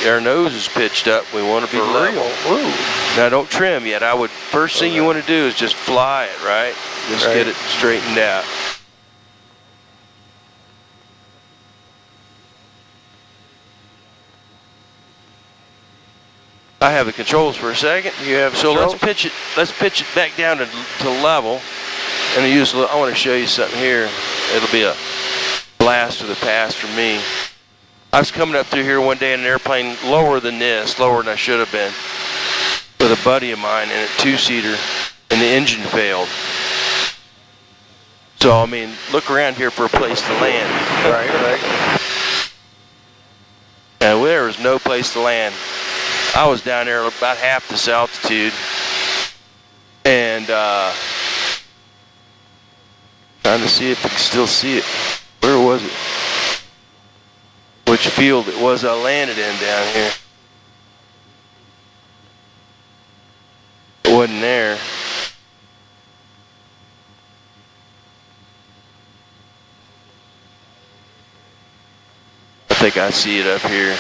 our nose is pitched up. We want to be level. Woo. Now don't trim yet. First thing you want to do is just fly it, right? Just get it straightened out. I have the controls for a second. You have so controls? let's pitch it back down to level. And I want to show you something here. It'll be a blast of the past for me. I was coming up through here one day in an airplane lower than this, lower than I should have been, with a buddy of mine in a two-seater, and the engine failed. So, I mean, look around here for a place to land. Right. And there was no place to land. I was down there about half this altitude, and trying to see if you can still see it. Where was it? Which field it was I landed in down here. It wasn't there. I think I see it up here.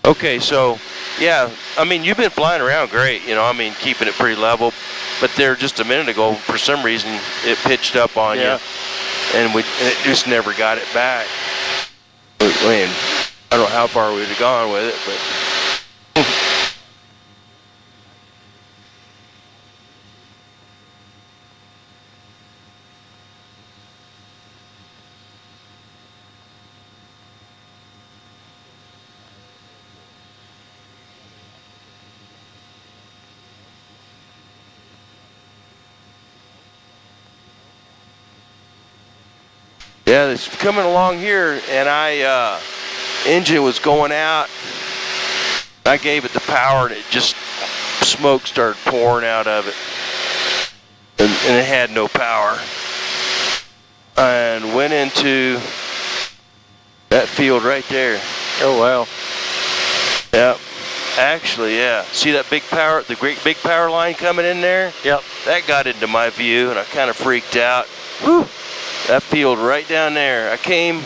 Okay, so, yeah, I mean, you've been flying around great, you know, I mean, keeping it pretty level, but there just a minute ago, for some reason, it pitched up on you, and it just never got it back. I mean, I don't know how far we'd have gone with it, but... Yeah, it's coming along here, and engine was going out. I gave it the power, and it just, smoke started pouring out of it. And it had no power. And went into that field right there. Oh, wow. Yep. Actually, yeah. See that big power, the great big power line coming in there? Yep. That got into my view, and I kind of freaked out. Whew. That field right down there. I came,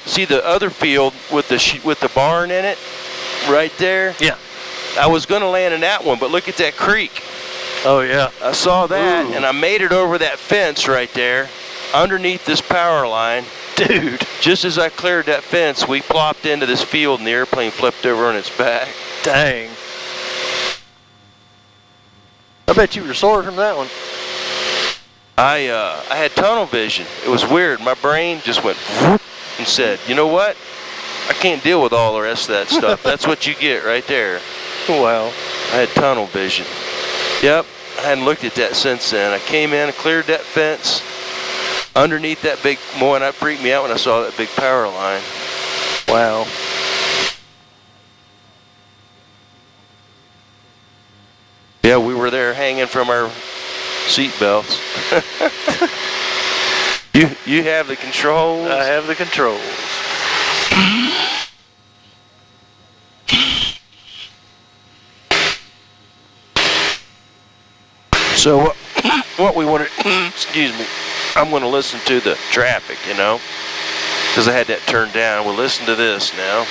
see the other field with the barn in it, right there? Yeah. I was gonna land in that one, but look at that creek. Oh, yeah. I saw that, and I made it over that fence right there, underneath this power line. Dude. Just as I cleared that fence, we plopped into this field, and the airplane flipped over on its back. Dang. I bet you were sore from that one. I had tunnel vision. It was weird. My brain just went whoop and said, you know what? I can't deal with all the rest of that stuff. That's what you get right there. Wow. I had tunnel vision. Yep. I hadn't looked at that since then. I came in and cleared that fence underneath that big, boy, and that freaked me out when I saw that big power line. Wow. Yeah, we were there hanging from our seat belts. You have the controls? I have the controls. So what we want to, excuse me, I'm going to listen to the traffic, you know, because I had that turned down. We'll listen to this now.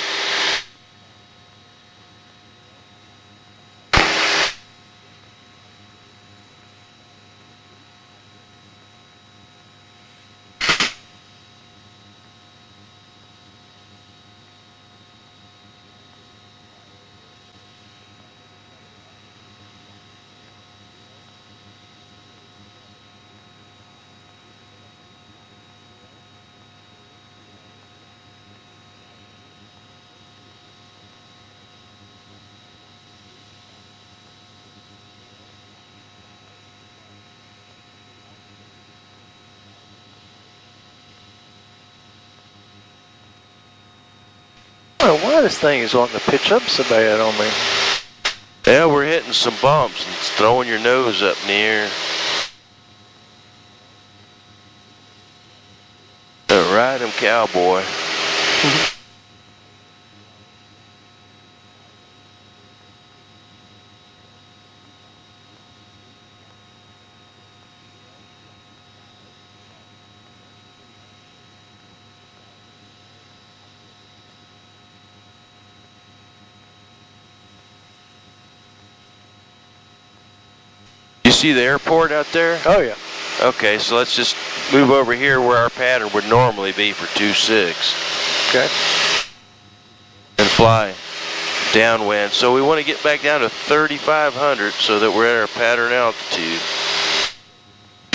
I don't know why this thing is wanting to pitch up so bad on me. Yeah, we're hitting some bumps and it's throwing your nose up in the air. Ride him, cowboy. see the airport out there? Oh yeah. Okay, so let's just move over here where our pattern would normally be for 2-6. Okay. And fly downwind. So we want to get back down to 3,500 so that we're at our pattern altitude.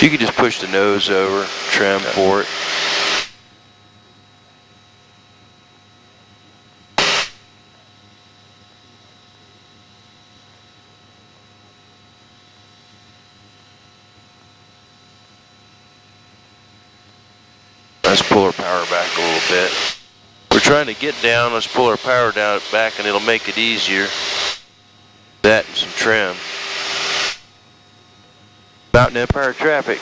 You can just push the nose over, trim for it. Let's pull our power back a little bit. We're trying to get down. Let's pull our power down back and it'll make it easier. That and some trim. Mountain Empire traffic.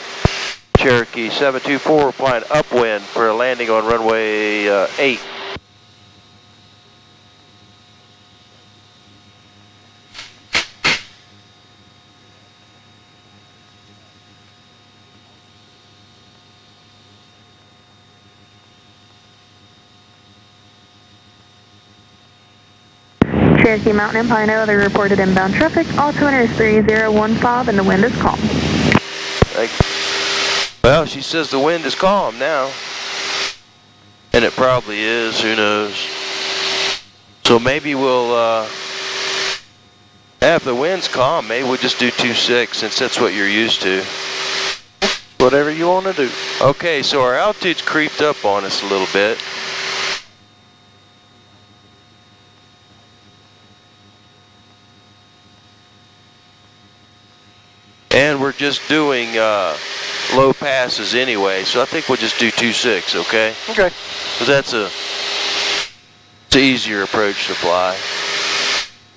Cherokee 724 flying upwind for a landing on runway 8. Cherokee Mountain Empire, no other reported inbound traffic. Altimeter is 3015 and the wind is calm. Well, she says the wind is calm now. And it probably is, who knows. So maybe we'll, if the wind's calm, maybe we'll just do 2-6 since that's what you're used to. Whatever you want to do. Okay, so our altitude's creeped up on us a little bit. And we're just doing low passes anyway, so I think we'll just do 2-6, okay? Okay. Because that's it's an easier approach to fly.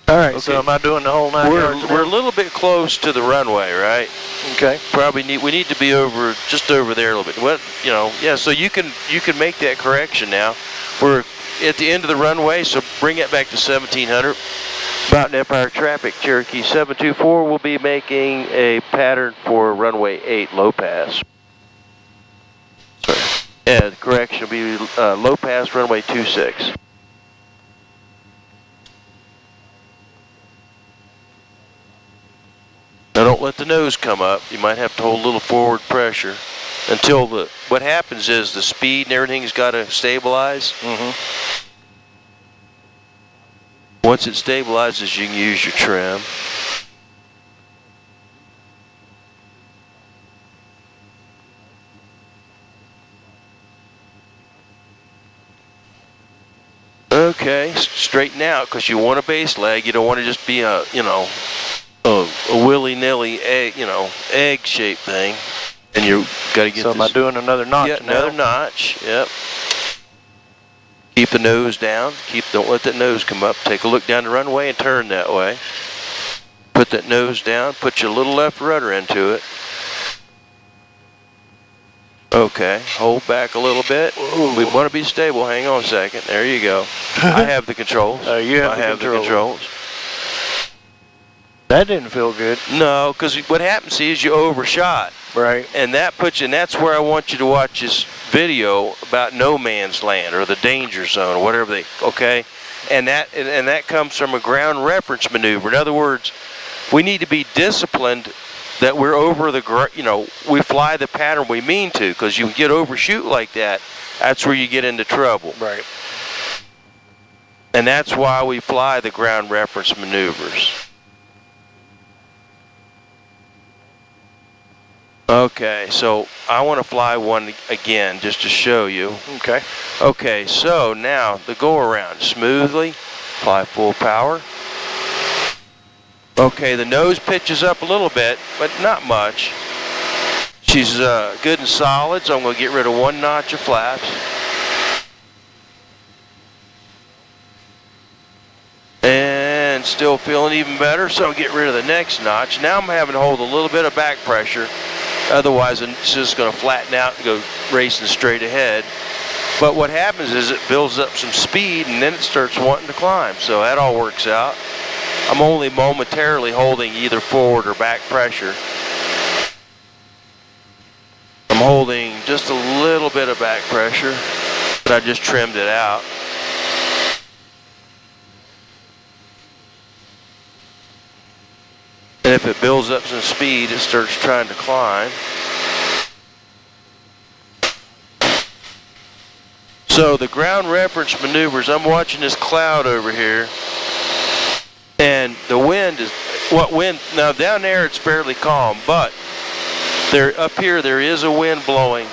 All right, Okay. so am I doing the whole 9 yards? We're a little bit close to the runway, right? Okay. We need to be just over there a little bit. What, yeah, so you can make that correction now. We're at the end of the runway, so bring it back to 1700. Mountain Empire traffic, Cherokee 724 will be making a pattern for runway 8 low pass. Sorry. Yeah, the correction will be low pass runway 26. Now don't let the nose come up. You might have to hold a little forward pressure until what happens is the speed and everything's got to stabilize. Mm-hmm. Once it stabilizes, you can use your trim. Okay, straighten out because you want a base leg. You don't want to just be a willy-nilly egg-shaped thing. And you got to get. So am I doing another notch? Yeah, another notch. Yep. Keep the nose down. Don't let that nose come up. Take a look down the runway and turn that way. Put that nose down. Put your little left rudder into it. Okay. Hold back a little bit. Ooh. We want to be stable. Hang on a second. There you go. I have the controls. You have the controls. That didn't feel good. No, because what happens is you overshot. Right. And that's where I want you to watch this video about no man's land or the danger zone or whatever okay? And that comes from a ground reference maneuver. In other words, we need to be disciplined that we're over we fly the pattern we mean to, because you get overshoot like that, that's where you get into trouble. Right. And that's why we fly the ground reference maneuvers. Okay, so I want to fly one again just to show you. Okay. Okay, so now the go around smoothly, fly full power. Okay, the nose pitches up a little bit, but not much. She's good and solid, so I'm going to get rid of one notch of flaps. And still feeling even better, so I'll get rid of the next notch. Now I'm having to hold a little bit of back pressure. Otherwise, it's just going to flatten out and go racing straight ahead. But what happens is it builds up some speed, and then it starts wanting to climb. So that all works out. I'm only momentarily holding either forward or back pressure. I'm holding just a little bit of back pressure, but I just trimmed it out. And if it builds up some speed, it starts trying to climb. So the ground reference maneuvers, I'm watching this cloud over here, and the wind is, now down there it's fairly calm, but up here there is a wind blowing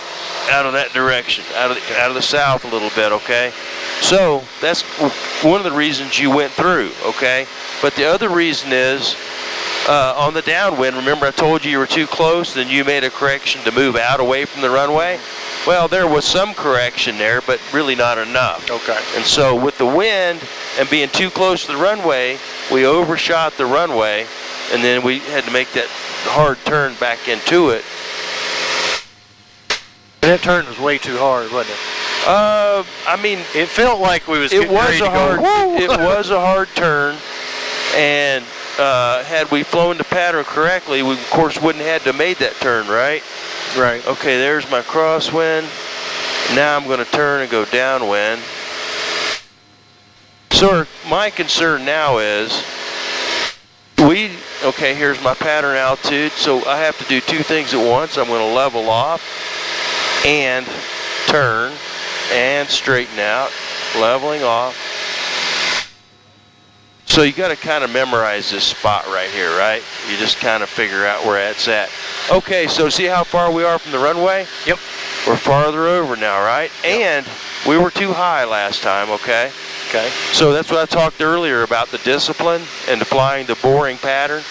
out of that direction, out of the south a little bit, okay? So that's one of the reasons you went through, okay? But the other reason is, on the downwind, remember I told you were too close, then you made a correction to move out away from the runway? Well, there was some correction there, but really not enough. Okay. And so with the wind and being too close to the runway, we overshot the runway, and then we had to make that hard turn back into it. That turn was way too hard, wasn't it? I mean, it felt like we was it getting was ready a to hard, go. it was a hard turn, and had we flown the pattern correctly, we of course wouldn't have had to made that turn, right? Right. Okay, there's my crosswind. Now I'm going to turn and go downwind. So my concern now is, okay, here's my pattern altitude, so I have to do two things at once. I'm going to level off and turn and straighten out, leveling off. So you got to kind of memorize this spot right here, right? You just kind of figure out where it's at. Okay, so see how far we are from the runway? Yep. We're farther over now, right? Yep. And we were too high last time, okay? Okay. So that's what I talked earlier about, the discipline and the flying the boring pattern,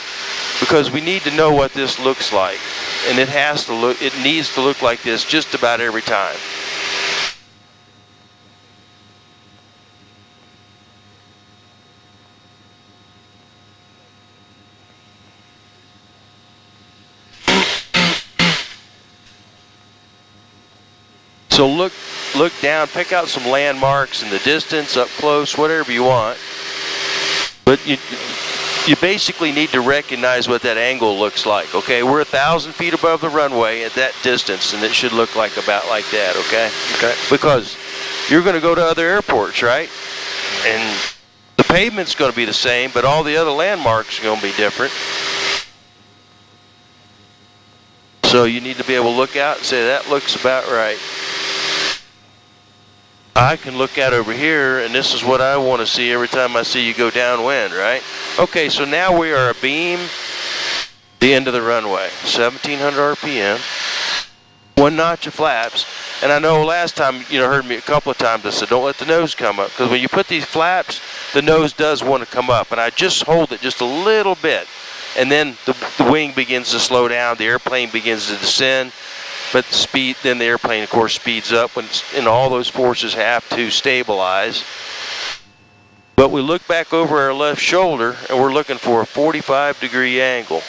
because we need to know what this looks like. And it needs to look like this just about every time. So look down, pick out some landmarks in the distance, up close, whatever you want. But you basically need to recognize what that angle looks like, okay? We're 1,000 feet above the runway at that distance, and it should look like about like that, okay? Okay. Because you're going to go to other airports, right? And the pavement's going to be the same, but all the other landmarks are going to be different. So you need to be able to look out and say, that looks about right. I can look out over here, and this is what I want to see every time I see you go downwind, right? Okay, so now we are abeam the end of the runway, 1,700 RPM, one notch of flaps. And I know last time, heard me a couple of times, I said, don't let the nose come up, because when you put these flaps, the nose does want to come up, and I just hold it just a little bit, and then the wing begins to slow down, the airplane begins to descend. But then the airplane, of course, speeds up, and all those forces have to stabilize. But we look back over our left shoulder, and we're looking for a 45-degree angle.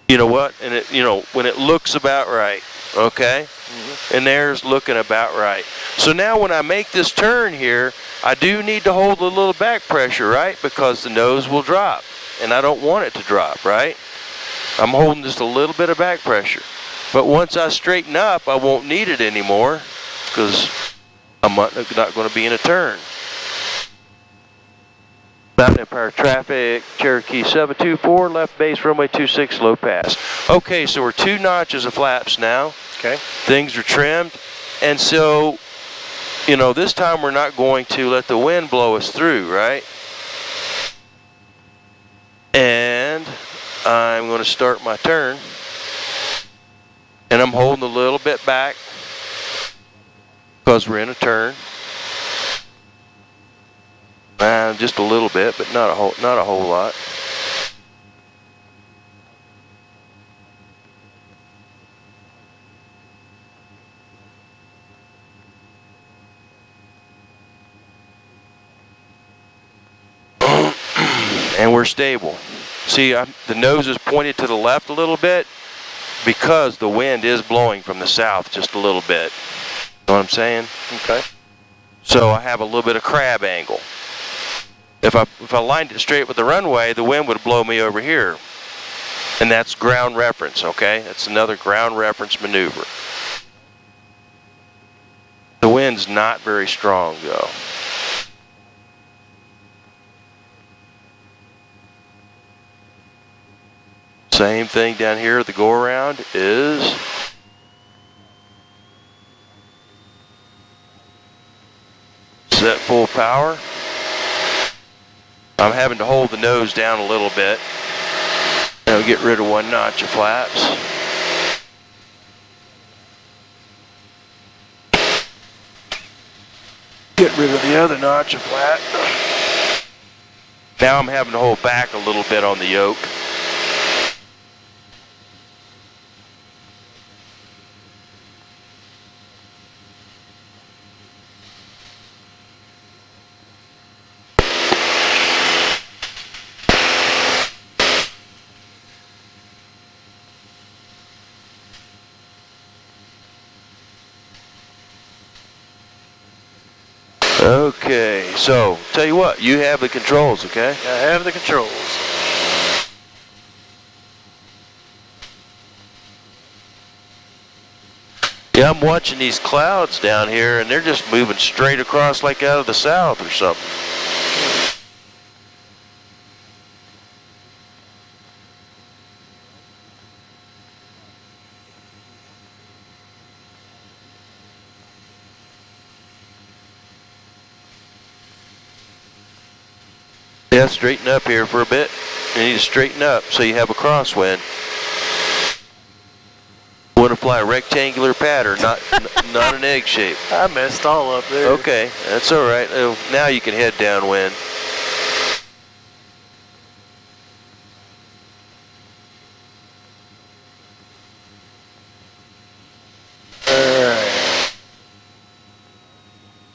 You know what? And when it looks about right, okay? Mm-hmm. And there's looking about right. So now when I make this turn here, I do need to hold a little back pressure, right? Because the nose will drop, and I don't want it to drop, right? I'm holding just a little bit of back pressure. But once I straighten up, I won't need it anymore because I'm not going to be in a turn. Mountain Empire traffic, Cherokee 724, left base, runway 26, low pass. Okay, so we're 2 notches of flaps now. Okay. Things are trimmed. And so, this time we're not going to let the wind blow us through, right? And I'm going to start my turn. And I'm holding a little bit back because we're in a turn. Just a little bit, but not a whole lot. And we're stable. See, the nose is pointed to the left a little bit, because the wind is blowing from the south just a little bit. You know what I'm saying? Okay. So I have a little bit of crab angle. If I lined it straight with the runway, the wind would blow me over here. And that's ground reference, okay? That's another ground reference maneuver. The wind's not very strong, though. Same thing down here. The go around is set full power. I'm having to hold the nose down a little bit. I'll get rid of one notch of flaps. Get rid of the other notch of flap. Now I'm having to hold back a little bit on the yoke. Okay, so tell you what, you have the controls, okay? I have the controls. Yeah, I'm watching these clouds down here, and they're just moving straight across like out of the south or something. Yeah, straighten up here for a bit. You need to straighten up so you have a crosswind. Want to fly a rectangular pattern, not an egg shape. I messed all up there. Okay, that's all right. Now you can head downwind.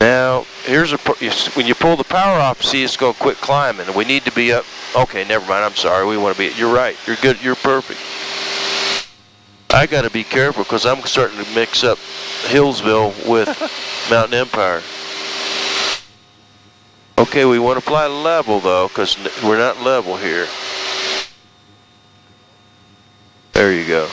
Now, here's when you pull the power off, see it's going to quit climbing, and we need to be up. Okay, never mind. I'm sorry. We want to be. You're right. You're good. You're perfect. I got to be careful because I'm starting to mix up Hillsville with Mountain Empire. Okay, we want to fly level though, because we're not level here. There you go.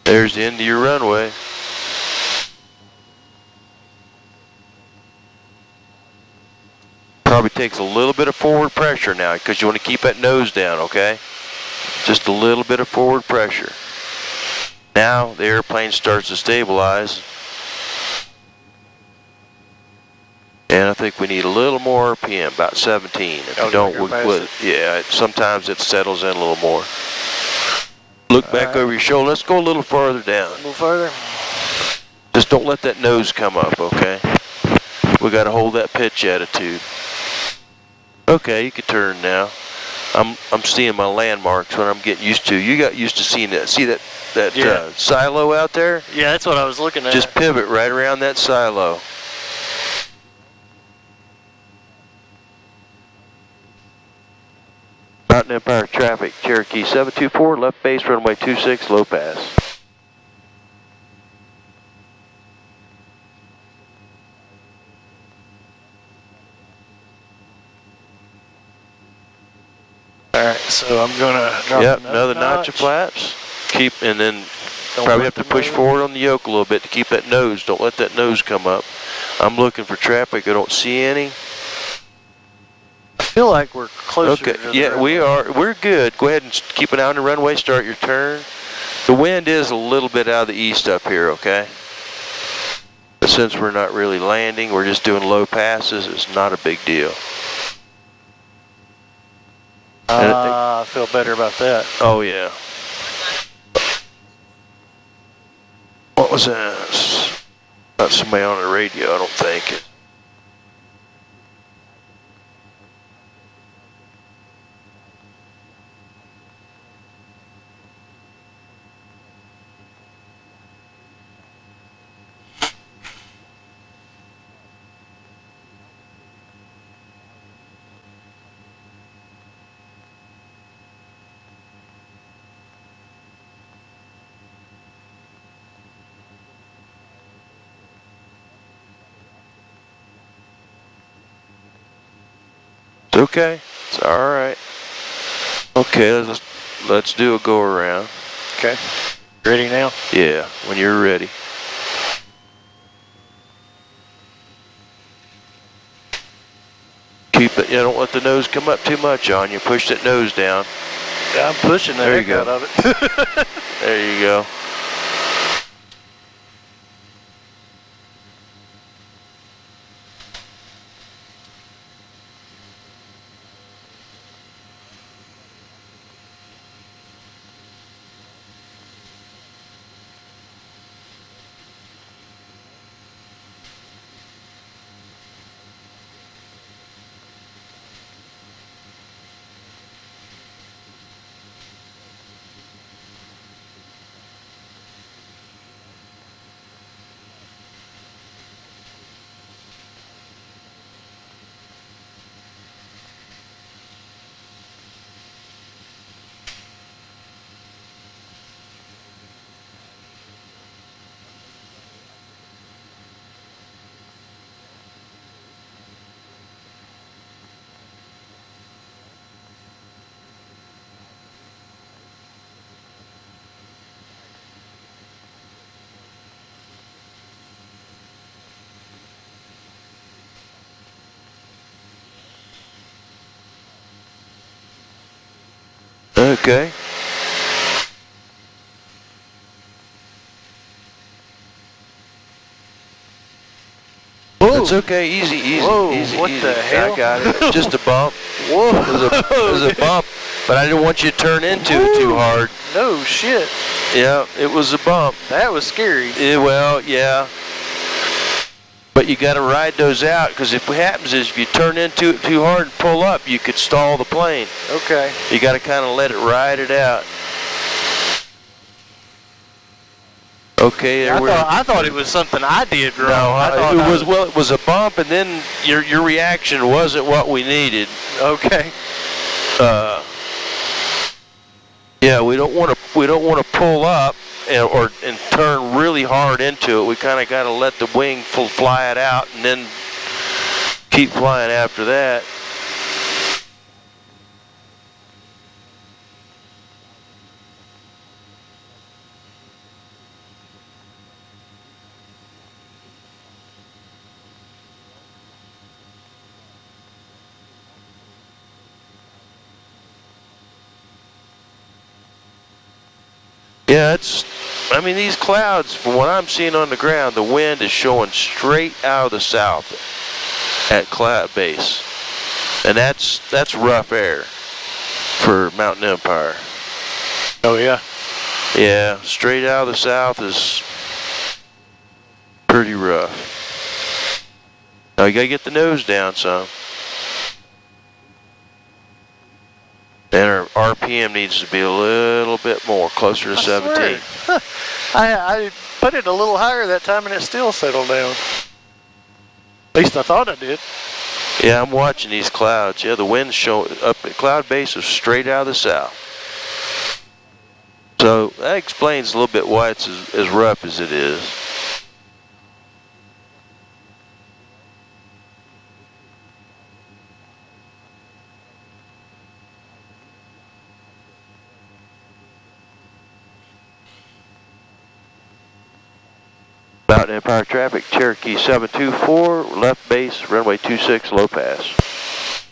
There's the end of your runway. Probably takes a little bit of forward pressure now because you want to keep that nose down, okay? Just a little bit of forward pressure. Now the airplane starts to stabilize. And I think we need a little more RPM, about 17. If you don't, yeah, sometimes it settles in a little more. Look back over your shoulder. Let's go a little farther down. A little further. Just don't let that nose come up, okay? We got to hold that pitch attitude. Okay, you can turn now. I'm seeing my landmarks when I'm getting used to. You got used to seeing that. See that Yeah. silo out there? Yeah, that's what I was looking at. Just pivot right around that silo. Mountain Empire traffic, Cherokee 724, left base, runway 26, low pass. Alright, so I'm gonna drop another notch of flaps. And then probably have to push forward on the yoke a little bit to keep that nose. Don't let that nose come up. I'm looking for traffic. I don't see any. I feel like we're closer to the yeah, runway. we are. We're good. Go ahead and keep an eye on the runway. Start your turn. The wind is a little bit out of the east up here, okay? But since we're not really landing, we're just doing low passes, it's not a big deal. I feel better about that. Oh, yeah. What was that? Not somebody on the radio, I don't think. It's okay. It's all right. Okay, let's do a go around. Okay. Ready now? Yeah, when you're ready. Keep it. You don't let the nose come up too much on you. Push that nose down. I'm pushing the There you heck go. out of it. There you go. Okay. It's okay. Easy. Whoa, easy. what easy. the hell? I got it. Just a bump. Whoa. It was a bump, but I didn't want you to turn into it too hard. No shit. Yeah, it was a bump. That was scary. Well, yeah. But you got to ride those out, because what happens is if you turn into it too hard and pull up, you could stall the plane. Okay. You got to kind of let it ride it out. Okay, there I thought it was something I did wrong. No, it was a bump, and then your reaction wasn't what we needed. Okay. Yeah, we don't want to pull up and turn really hard into it. We kind of got to let the wing fly it out, and then keep flying after that. Yeah, these clouds, from what I'm seeing on the ground, the wind is showing straight out of the south at cloud base. And that's rough air for Mountain Empire. Oh, yeah. Yeah, straight out of the south is pretty rough. Now you gotta get the nose down some. And our RPM needs to be a little bit more, closer to 17. I put it a little higher that time and it still settled down. At least I thought I did. Yeah, I'm watching these clouds. Yeah, the wind's showing up at cloud base is straight out of the south. So that explains a little bit why it's as rough as it is. Mountain Empire traffic, Cherokee 724, left base, runway 26, low pass.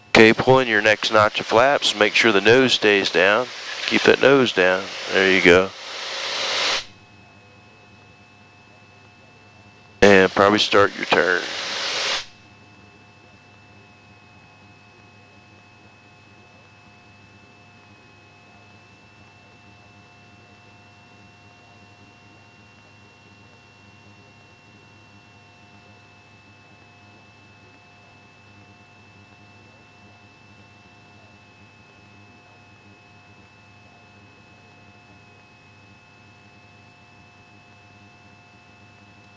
Okay, pull in your next notch of flaps, make sure the nose stays down. Keep that nose down. There you go. And probably start your turn.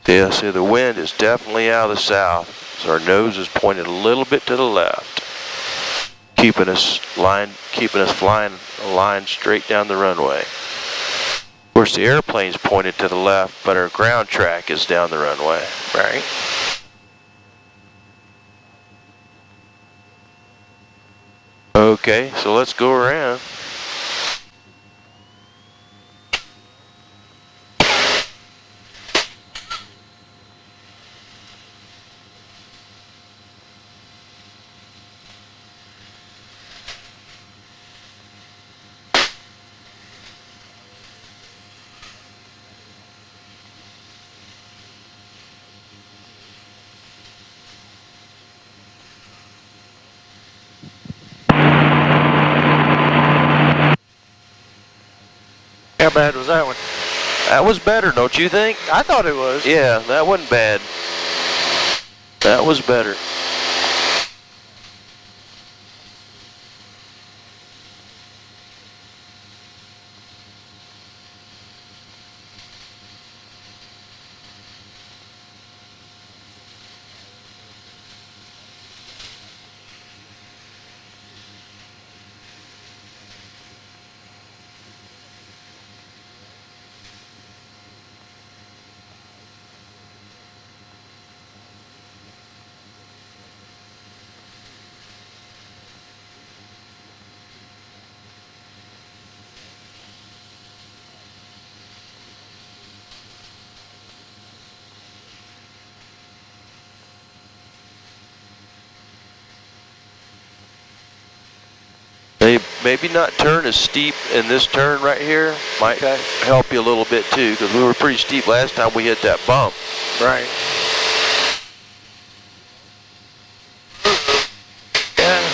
Yeah, see, the wind is definitely out of the south, so our nose is pointed a little bit to the left, keeping us flying a line straight down the runway. Of course, the airplane's pointed to the left, but our ground track is down the runway. Right. Okay, so let's go around. How bad was that one? That was better, don't you think? I thought it was. Yeah, that wasn't bad. That was better. Maybe not turn as steep in this turn right here. Might help you a little bit too, because we were pretty steep last time we hit that bump. Right. Yeah.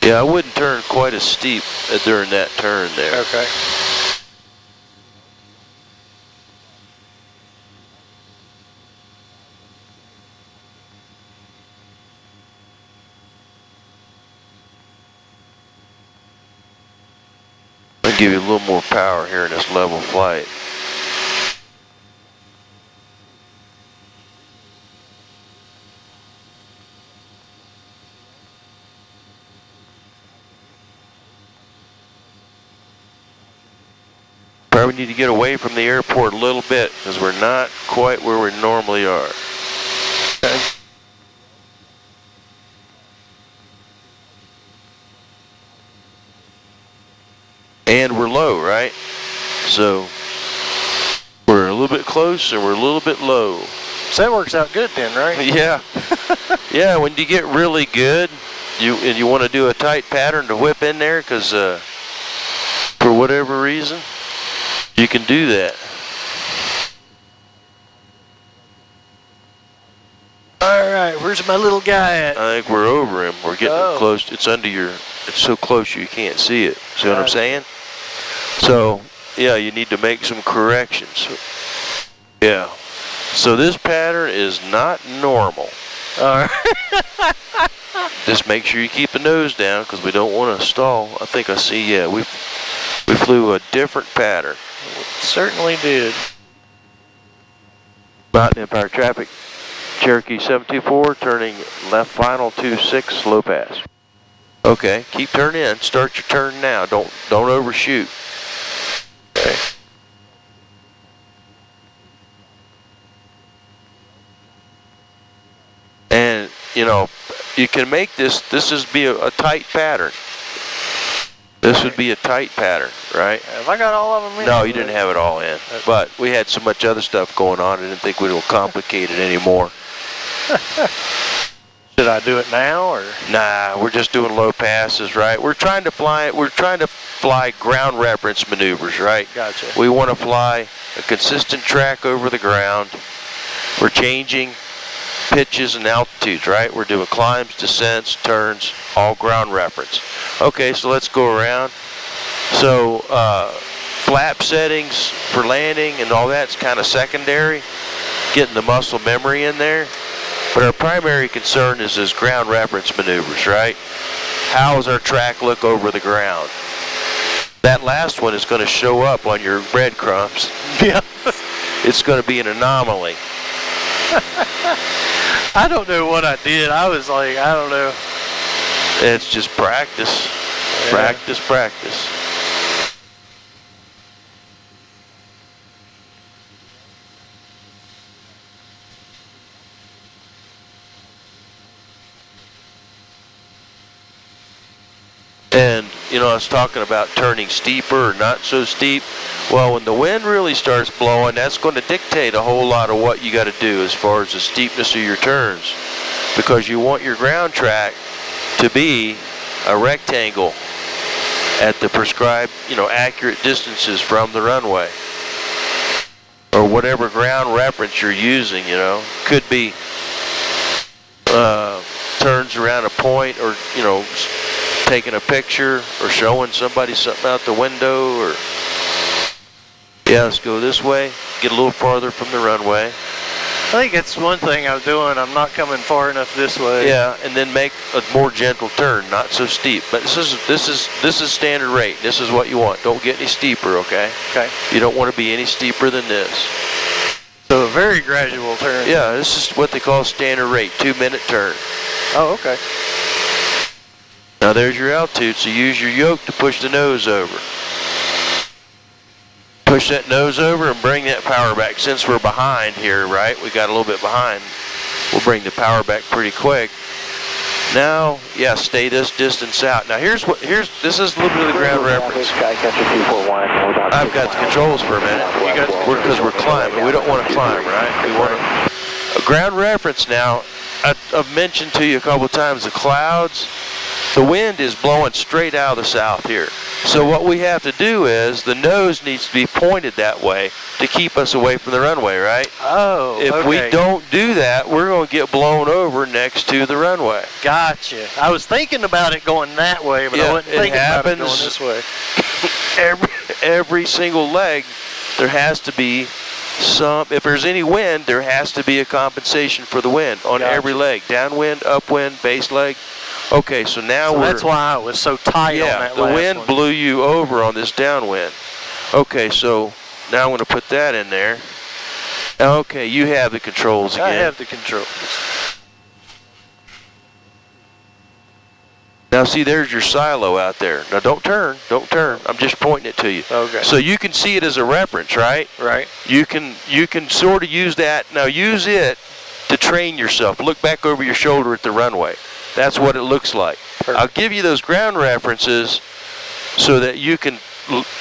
Yeah, I wouldn't turn quite as steep during that turn there. Okay. I'll give you a little more power here in this level flight. Probably need to get away from the airport a little bit because we're not quite where we normally are. Okay. And we're low, right? So we're a little bit close and we're a little bit low. So that works out good then, right? Yeah. Yeah, when you get really good, you want to do a tight pattern to whip in there because for whatever reason, you can do that. All right, where's my little guy at? I think we're over him. We're getting close. It's under your, it's so close you can't see it. See what I'm saying? So, yeah, you need to make some corrections. Yeah. So this pattern is not normal. All right. Just make sure you keep the nose down because we don't want to stall. I think I see, yeah, we flew a different pattern. Certainly did. Mountain Empire traffic, Cherokee 724, turning left final 26, slow pass. Okay, keep turning in. Start your turn now. Don't overshoot. Okay. And you know, you can make this is be a tight pattern. This would be a tight pattern, right? Have I got all of them in? No, you didn't have it all in. But we had so much other stuff going on, I didn't think we would complicate it anymore. Should I do it now or? Nah, we're just doing low passes, right? We're trying to fly ground reference maneuvers, right? Gotcha. We want to fly a consistent track over the ground. We're changing pitches and altitudes, right? We're doing climbs, descents, turns, all ground reference. Okay, so let's go around. So flap settings for landing and all that's kind of secondary, getting the muscle memory in there. But our primary concern is this ground reference maneuvers, right? How does our track look over the ground? That last one is going to show up on your breadcrumbs. Yeah. It's going to be an anomaly. I don't know what I did. I was like, I don't know. It's just practice. Yeah. Practice, practice. And, you know, I was talking about turning steeper or not so steep. Well, when the wind really starts blowing, that's going to dictate a whole lot of what you got to do as far as the steepness of your turns. Because you want your ground track to be a rectangle at the prescribed, you know, accurate distances from the runway. Or whatever ground reference you're using, you know. Could be turns around a point, or, you know, taking a picture or showing somebody something out the window, or yeah, let's go this way, get a little farther from the runway. I think it's one thing I'm doing. I'm not coming far enough this way. Yeah, and then make a more gentle turn, not so steep. But this is standard rate. This is what you want. Don't get any steeper, okay? Okay. You don't want to be any steeper than this. So a very gradual turn. Yeah, this is what they call standard rate, 2-minute turn. Oh, okay. Now there's your altitude, so use your yoke to push the nose over. Push that nose over and bring that power back. Since we're behind here, right? We got a little bit behind. We'll bring the power back pretty quick. Now, yeah, stay this distance out. Now this is a little bit of the ground reference. I've got the controls for a minute. Because we're climbing. We don't want to climb, right? We want a ground reference now. I've mentioned to you a couple of times the clouds. The wind is blowing straight out of the south here. So what we have to do is the nose needs to be pointed that way to keep us away from the runway, right? Oh, If we don't do that, we're going to get blown over next to the runway. Gotcha. I was thinking about it going that way, but I wasn't thinking about it going this way. Every single leg, there has to be some, if there's any wind, there has to be a compensation for the wind on every leg. Downwind, upwind, base leg. Okay, so now that's why I was so tight on that last one. the wind blew you over on this downwind. Okay, so now I'm going to put that in there. Okay, you have the controls again. I have the controls. Now see, there's your silo out there. Now don't turn. I'm just pointing it to you. Okay. So you can see it as a reference, right? Right. You can sort of use that. Now use it to train yourself. Look back over your shoulder at the runway. That's what it looks like. Perfect. I'll give you those ground references so that you can,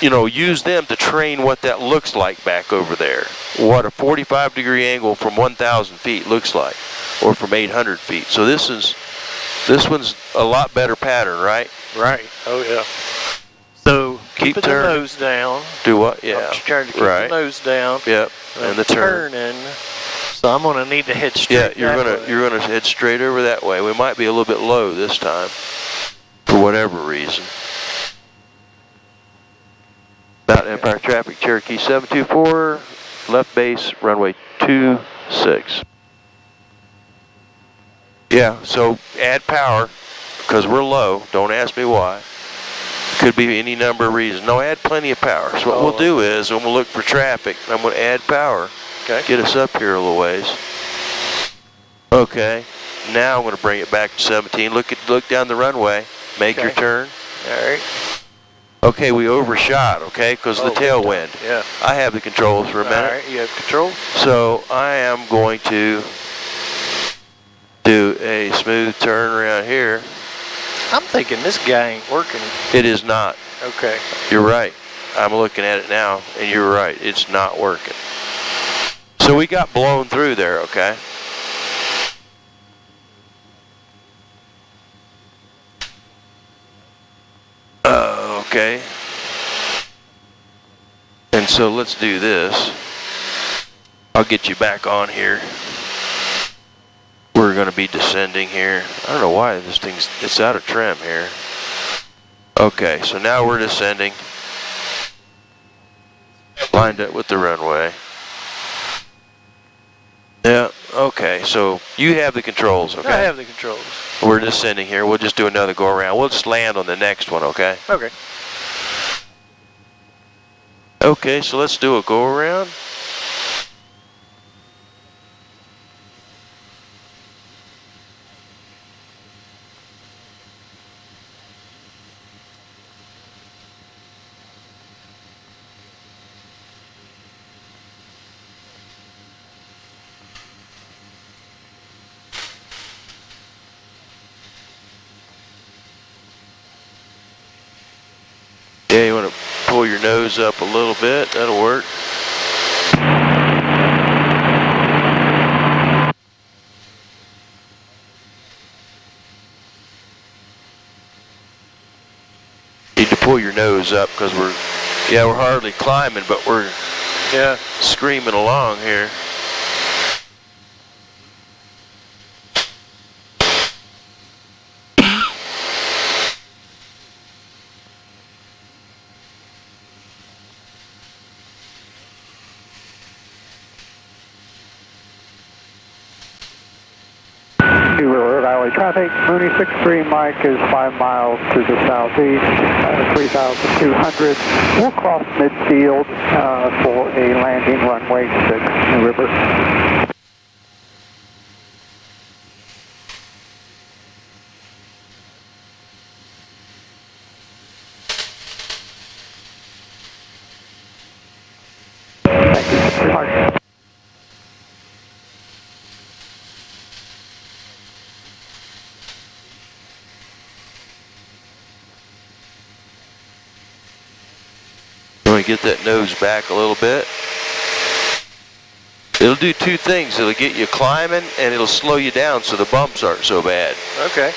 you know, use them to train what that looks like back over there. What a 45-degree angle from 1,000 feet looks like, or from 800 feet. So this one's a lot better pattern, right? Right. Oh yeah. So keep the nose down. Do what? Yeah. I'm just trying to keep the nose down. Yep. And the turning. So I'm gonna need to head straight. Yeah, you're gonna head straight over that way. We might be a little bit low this time, for whatever reason. About Empire traffic, Cherokee 724, left base, runway 26. Yeah, so add power, because we're low. Don't ask me why. Could be any number of reasons. No, add plenty of power. So what we'll do is, when we'll look for traffic, I'm going to add power. Okay. Get us up here a little ways. Okay. Now I'm going to bring it back to 17. Look down the runway. Make your turn. All right. Okay, we overshot, okay, because of the tailwind. Yeah. I have the controls for a minute. All right, you have control. So I am going to do a smooth turn around here. I'm thinking this guy ain't working. It is not. Okay. You're right. I'm looking at it now, and you're right. It's not working. So we got blown through there, okay? Okay. And so let's do this. I'll get you back on here. We're going to be descending here. I don't know why it's out of trim here. Okay, so now we're descending. Lined up with the runway. Yeah, okay, so you have the controls, okay? I have the controls. We're descending here. We'll just do another go around. We'll just land on the next one, okay? Okay. Okay, so let's do a go around. nose up a little bit. That'll work. Need to pull your nose up because we're hardly climbing, but we're screaming along here. River Valley traffic, Mooney 63 Mike is 5 miles to the southeast, 3,200. We'll cross midfield for a landing runway 6, New River. Thank you. Departure. Get that nose back a little bit. It'll do two things. It'll get you climbing and it'll slow you down so the bumps aren't so bad. Okay.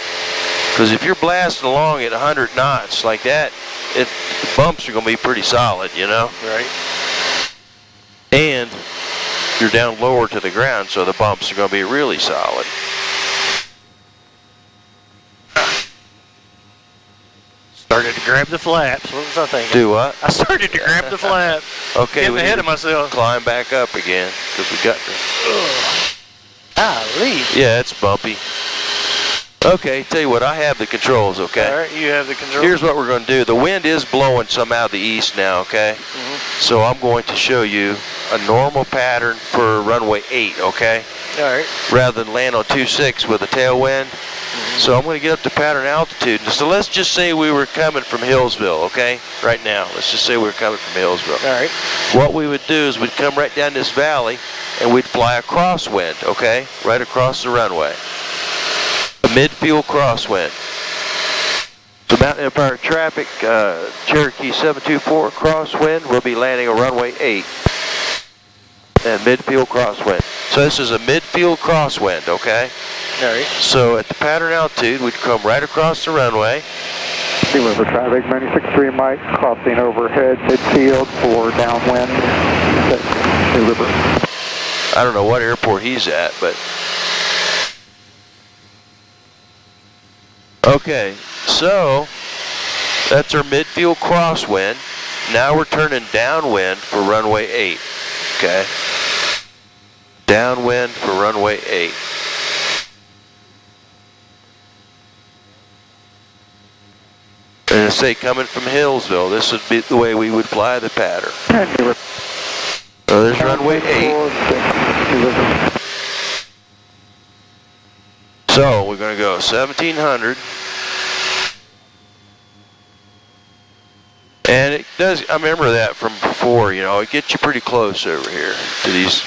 Because if you're blasting along at 100 knots like that, the bumps are going to be pretty solid, you know? Right. And you're down lower to the ground, so the bumps are going to be really solid. Started to grab the flaps. What was I thinking? Do what? I started to grab the flap. Okay, Getting we ahead need of myself. to climb back up again because we got to. Golly. Yeah, it's bumpy. Okay, tell you what, I have the controls, okay? All right, you have the controls. Here's what we're going to do. The wind is blowing some out of the east now, okay? So I'm going to show you a normal pattern for runway 8, okay? All right. Rather than land on 26 with a tailwind. So I'm going to get up to pattern altitude. So let's just say we were coming from Hillsville, okay? Right now, let's just say we were coming from Hillsville. All right. What we would do is we'd come right down this valley and we'd fly a crosswind, okay? Right across the runway. A midfield crosswind. So Mountain Empire traffic, Cherokee 724 crosswind, we'll be landing on runway 8. And midfield crosswind. So this is a midfield crosswind, okay? All right. So at the pattern altitude, we'd come right across the runway. New River traffic, Mooney 63 Mike, crossing overhead midfield for downwind 6, New River. I don't know what airport he's at, but... Okay, so that's our midfield crosswind. Now we're turning downwind for runway 8, okay? Downwind for runway 8. And I say coming from Hillsville, this would be the way we would fly the pattern. So there's runway 8. So we're going to go 1700. And it does, I remember that from before, you know, it gets you pretty close over here to this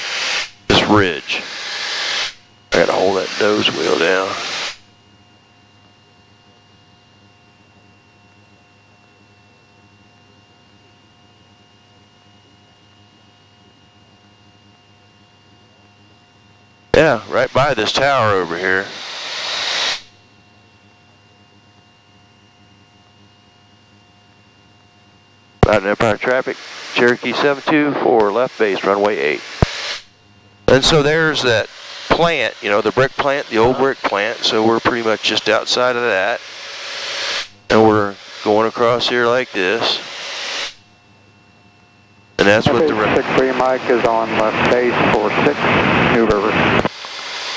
ridge. I got to hold that nose wheel down. Yeah, right by this tower over here. Mountain Empire traffic, Cherokee 724, left base, runway 8. And so there's that plant, you know, the brick plant, the old brick plant. So we're pretty much just outside of that. And we're going across here like this. And that's what the... 63 Mike is on left base for 6, New River.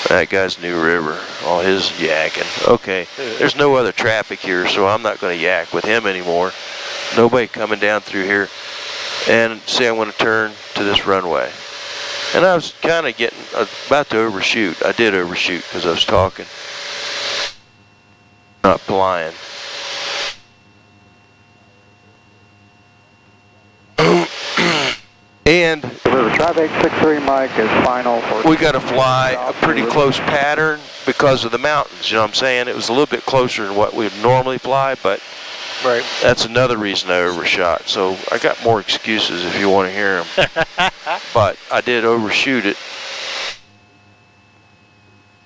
That guy's New River, all his yakking. Okay, there's no other traffic here, so I'm not going to yak with him anymore. Nobody coming down through here. And say I'm going to turn to this runway. And I was kind of about to overshoot. I did overshoot because I was talking. Not flying. And River traffic, 63 Mike is final for... We got to fly a pretty close pattern because of the mountains, you know what I'm saying? It was a little bit closer than what we'd normally fly, but Right. That's another reason I overshot. So I got more excuses if you want to hear them. But I did overshoot it.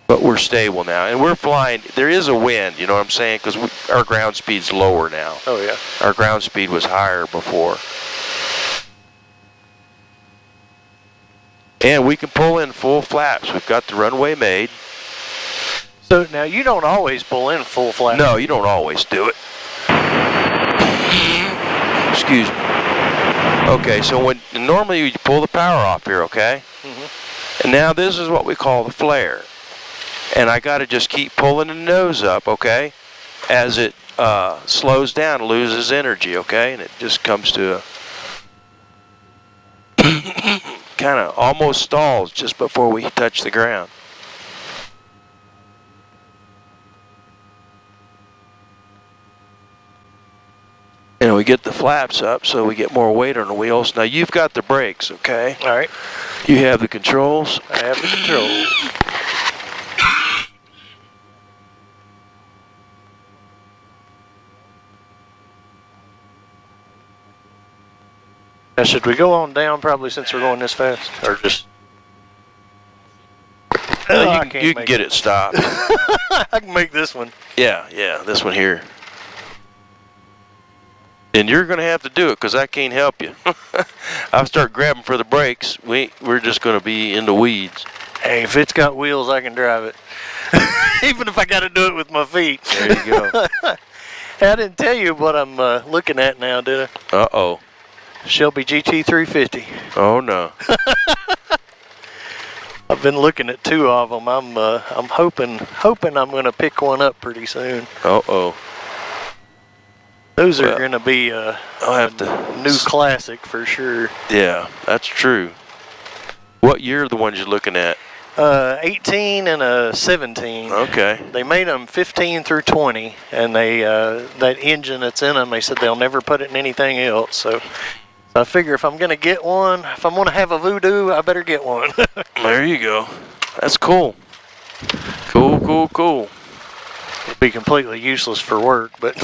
But we're stable now, and we're flying. There is a wind, you know what I'm saying? Because our ground speed's lower now. Oh, yeah. Our ground speed was higher before. And we can pull in full flaps. We've got the runway made. So now you don't always pull in full flaps. No, you don't always do it. Excuse me. Okay, so normally you pull the power off here, okay? Mm-hmm. And now this is what we call the flare. And I got to just keep pulling the nose up, okay? As it slows down, loses energy, okay? And it just comes to a kind of almost stalls just before we touch the ground. And we get the flaps up so we get more weight on the wheels. Now you've got the brakes, okay? All right. You have the controls. I have the controls. Now, should we go on down probably since we're going this fast? Or just... you can get it stopped. I can make this one. Yeah, this one here. And you're going to have to do it because I can't help you. I'll start grabbing for the brakes. We're just going to be in the weeds. Hey, if it's got wheels, I can drive it. Even if I got to do it with my feet. There you go. Hey, I didn't tell you what I'm looking at now, did I? Uh-oh. Shelby GT350. Oh, no. I've been looking at two of them. I'm hoping I'm going to pick one up pretty soon. Uh-oh. Those are going to be I'll have to new classic for sure. Yeah, that's true. What year are the ones you're looking at? 18 and a 17. Okay. They made them 15 through 20, and they that engine that's in them, they said they'll never put it in anything else. So I figure if I'm going to get one, if I'm going to have a Voodoo, I better get one. There you go. That's cool. Cool. It'd be completely useless for work, but